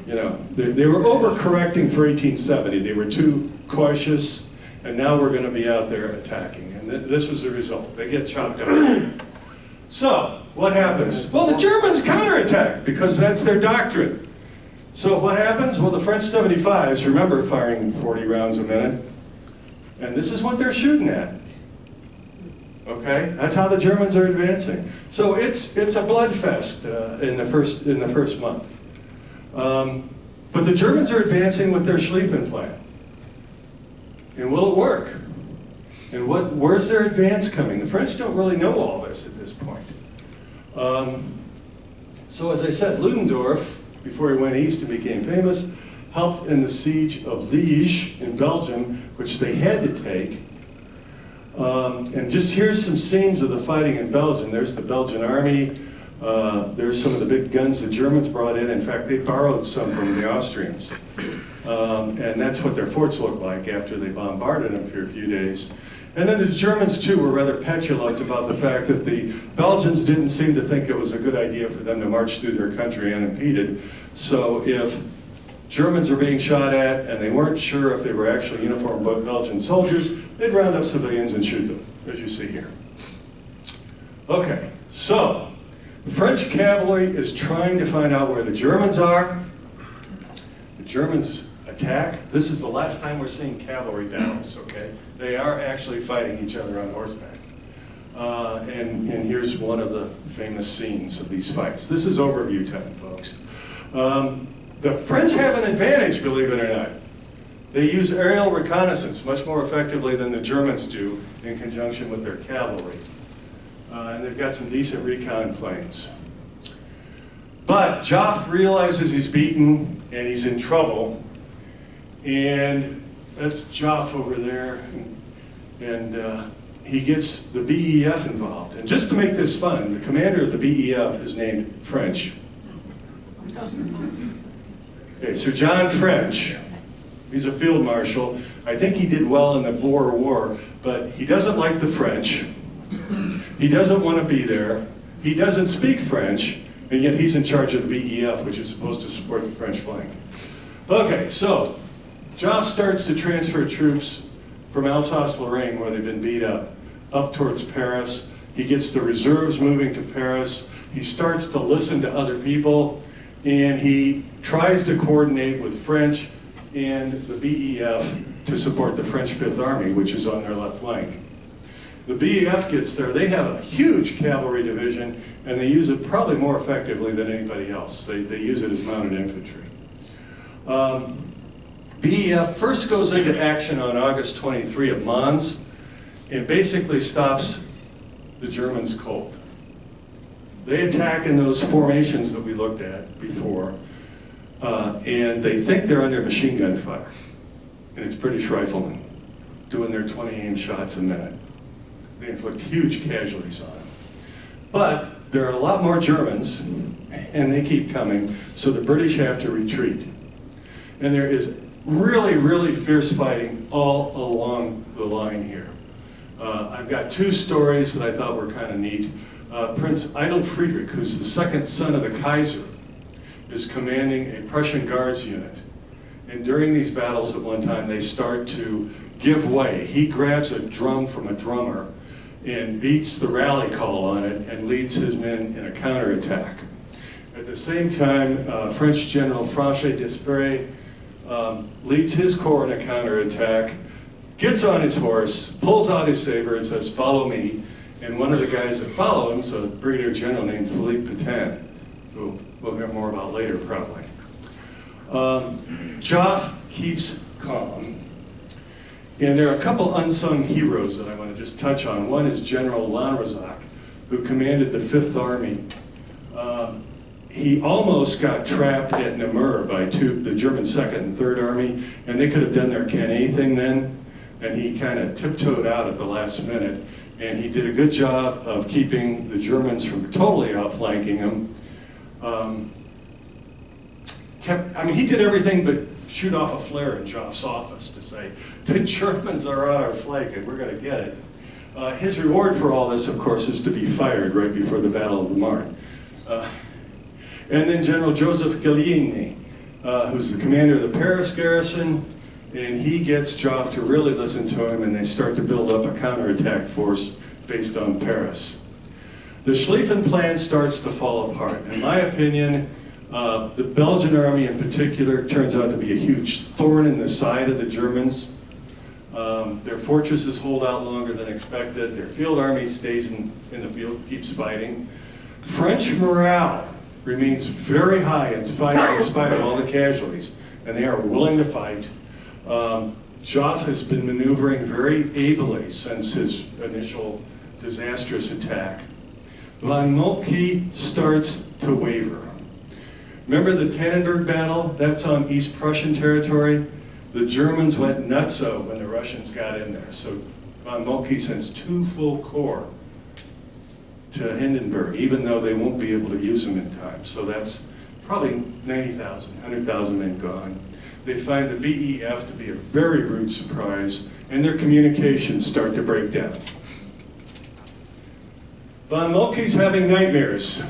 you know, they were overcorrecting for 1870. They were too cautious. And now we're going to be out there attacking. And this was the result. They get chopped up. So, what happens? Well, the Germans counterattack because that's their doctrine. So what happens? Well, the French 75s, remember, firing 40 rounds a minute. And this is what they're shooting at. Okay? That's how the Germans are advancing. So it's a bloodfest in the first month. But the Germans are advancing with their Schlieffen plan. And will it work? And where's their advance coming? The French don't really know all this at this point. So as I said, Ludendorff, before he went east and became famous, helped in the siege of Liège in Belgium, which they had to take. And just here's some scenes of the fighting in Belgium. There's the Belgian army. There's some of the big guns the Germans brought in. In fact, they borrowed some from the Austrians. And that's what their forts looked like after they bombarded them for a few days. And then the Germans, too, were rather petulant about the fact that the Belgians didn't seem to think it was a good idea for them to march through their country unimpeded. So if Germans were being shot at and they weren't sure if they were actually uniformed Belgian soldiers, they'd round up civilians and shoot them, as you see here. Okay, so The French cavalry is trying to find out where the Germans are. The Germans attack. This is the last time we're seeing cavalry battles, okay? They are actually fighting each other on horseback. And here's one of the famous scenes of these fights. This is overview time, folks. The French have an advantage, believe it or not. They use aerial reconnaissance much more effectively than the Germans do in conjunction with their cavalry. And they've got some decent recon planes. But Joffre realizes he's beaten and he's in trouble. And that's Joffre over there. And he gets the BEF involved. And just to make this fun, the commander of the BEF is named French. Okay, Sir John French. He's a field marshal. I think he did well in the Boer War, but he doesn't like the French. He doesn't want to be there. He doesn't speak French, and yet he's in charge of the BEF, which is supposed to support the French flank. Okay, so Joffre starts to transfer troops from Alsace-Lorraine, where they've been beat up towards Paris. He gets the reserves moving to Paris. He starts to listen to other people, and he tries to coordinate with French and the BEF to support the French Fifth Army, which is on their left flank. The BEF gets there. They have a huge cavalry division, and they use it probably more effectively than anybody else. They use it as mounted infantry. BEF first goes into action on August 23 at Mons, and basically stops the Germans cold. They attack in those formations that we looked at before, and they think they're under machine gun fire. And it's British riflemen doing their 20 aim shots a minute. They inflict huge casualties on them. But there are a lot more Germans, and they keep coming, so the British have to retreat. And there is really, really fierce fighting all along the line here. I've got two stories that I thought were kind of neat. Prince Eitel Friedrich, who's the second son of the Kaiser, is commanding a Prussian Guards unit. And during these battles at one time, they start to give way. He grabs a drum from a drummer and beats the rally call on it and leads his men in a counterattack. At the same time, French General Franchet d'Espèrey leads his corps in a counterattack, gets on his horse, pulls out his saber and says, "Follow me." And one of the guys that follow him is a brigadier general named Philippe Pétain, who we'll hear more about later probably. Joffre keeps calm. And there are a couple unsung heroes that I want to just touch on. One is General Lanrezac, who commanded the Fifth Army. He almost got trapped at Namur by the German Second and Third Army, and they could have done their Cannae thing then, and he kind of tiptoed out at the last minute. And he did a good job of keeping the Germans from totally outflanking him. He did everything but shoot off a flare in Joffre's office to say, the Germans are on our flank and we're going to get it. His reward for all this, of course, is to be fired right before the Battle of the Marne. And then General Joseph Gallieni, who's the commander of the Paris garrison, and he gets Joffre to really listen to him, and they start to build up a counterattack force based on Paris. The Schlieffen plan starts to fall apart. In my opinion, the Belgian army in particular turns out to be a huge thorn in the side of the Germans. Their fortresses hold out longer than expected. Their field army stays in the field, keeps fighting. French morale remains very high in spite of all the casualties, and they are willing to fight. Joffre has been maneuvering very ably since his initial disastrous attack. Von Moltke starts to waver. Remember the Tannenberg battle? That's on East Prussian territory. The Germans went nutso when the Russians got in there. So von Moltke sends 2 full corps to Hindenburg, even though they won't be able to use them in time. So that's probably 90,000, 100,000 men gone. They find the BEF to be a very rude surprise, and their communications start to break down. Von Moltke's having nightmares,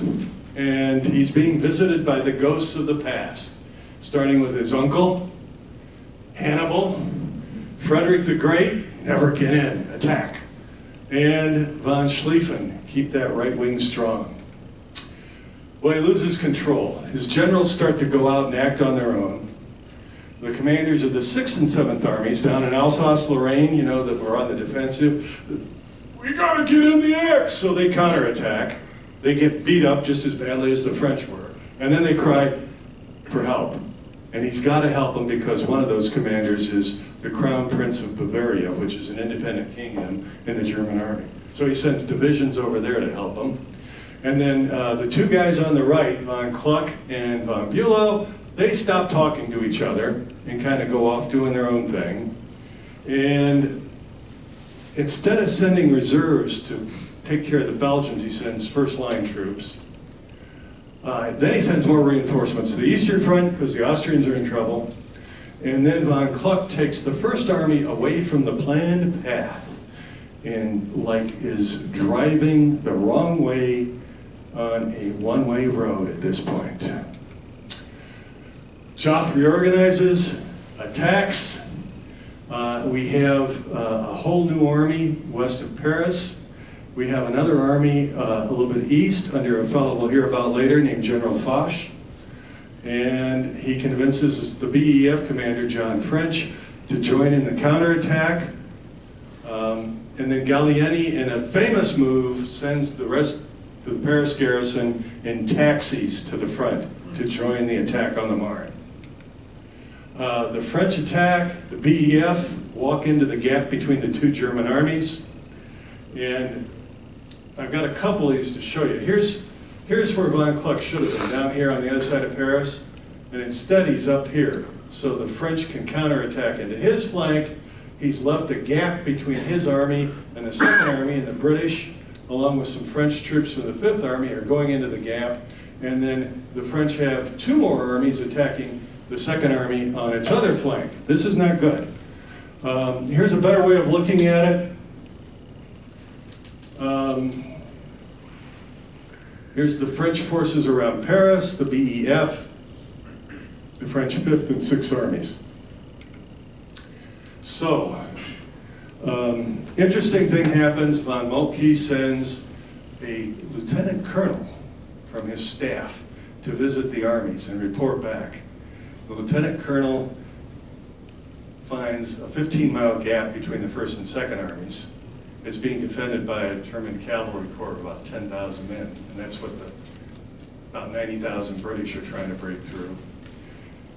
and he's being visited by the ghosts of the past, starting with his uncle, Hannibal, Frederick the Great, never get in, attack, and von Schlieffen, keep that right wing strong. Well, he loses control. His generals start to go out and act on their own. The commanders of the 6th and 7th Armies down in Alsace-Lorraine, you know, that were on the defensive, we gotta get in the X! So they counterattack. They get beat up just as badly as the French were. And then they cry for help. And he's gotta help them because one of those commanders is the Crown Prince of Bavaria, which is an independent kingdom in the German army. So he sends divisions over there to help them. And then the two guys on the right, von Kluck and von Bülow, they stop talking to each other and kind of go off doing their own thing. And instead of sending reserves to take care of the Belgians, he sends first-line troops. Then he sends more reinforcements to the Eastern Front because the Austrians are in trouble. And then von Kluck takes the First Army away from the planned path and is driving the wrong way on a one-way road at this point. Joffre reorganizes, attacks. We have a whole new army west of Paris. We have another army a little bit east under a fellow we'll hear about later named General Foch. And he convinces the BEF commander, John French, to join in the counterattack. And then Gallieni, in a famous move, sends the rest of the Paris garrison in taxis to the front to join the attack on the Marne. The French attack, the BEF walk into the gap between the two German armies. And I've got a couple of these to show you. Here's where von Kluck should have been, down here on the other side of Paris. And instead he's up here, so the French can counterattack into his flank. He's left a gap between his army and the Second Army, and the British, along with some French troops from the Fifth Army, are going into the gap. And then the French have two more armies attacking the Second Army on its other flank. This is not good. Here's a better way of looking at it. Here's the French forces around Paris, the BEF, the French 5th and 6th Armies. So, interesting thing happens. Von Moltke sends a lieutenant colonel from his staff to visit the armies and report back. The lieutenant colonel finds a 15-mile gap between the 1st and 2nd Armies. It's being defended by a German cavalry corps of about 10,000 men, and that's what about 90,000 British are trying to break through.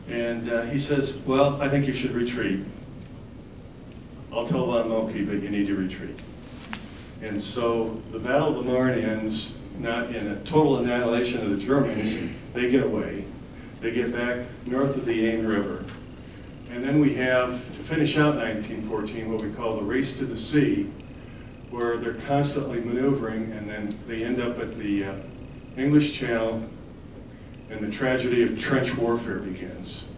And he says, well, I think you should retreat. I'll tell von Moltke, but you need to retreat. And so the Battle of the Marne ends not in a total annihilation of the Germans. They get away. They get back north of the Aisne River. And then we have, to finish out 1914, what we call the Race to the Sea, where they're constantly maneuvering, and then they end up at the English Channel, and the tragedy of trench warfare begins.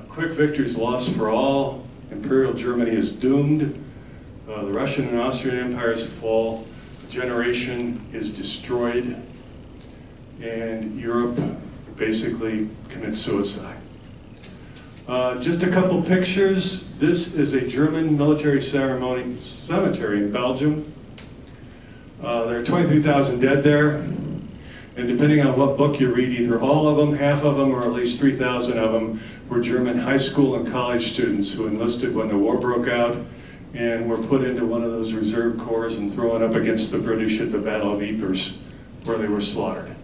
Quick victories lost for all. Imperial Germany is doomed. The Russian and Austrian empires fall. A generation is destroyed. And Europe basically commits suicide. Just a couple pictures. This is a German military cemetery in Belgium. There are 23,000 dead there. And depending on what book you read, either all of them, half of them, or at least 3,000 of them were German high school and college students who enlisted when the war broke out and were put into one of those reserve corps and thrown up against the British at the Battle of Ypres, where they were slaughtered.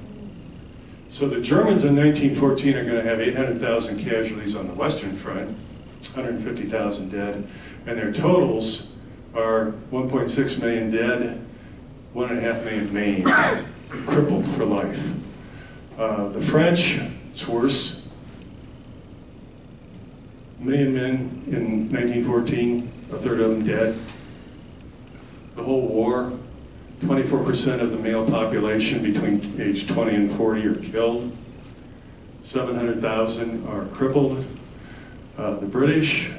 So the Germans in 1914 are going to have 800,000 casualties on the Western Front, 150,000 dead, and their totals are 1.6 million dead, 1.5 million maimed, crippled for life. The French, it's worse. 1 million men in 1914, a third of them dead. The whole war, 24% of the male population between age 20 and 40 are killed. 700,000 are crippled. The British,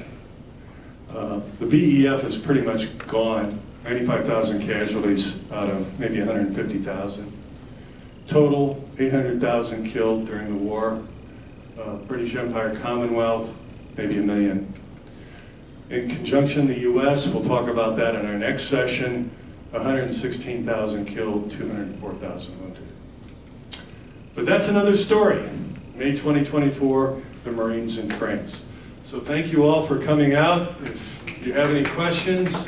the BEF is pretty much gone. 95,000 casualties out of maybe 150,000. Total, 800,000 killed during the war. British Empire Commonwealth, maybe 1 million. In conjunction, the US, we'll talk about that in our next session, 116,000 killed, 204,000 wounded. But that's another story. May 2024, the Marines in France. So thank you all for coming out. If you have any questions,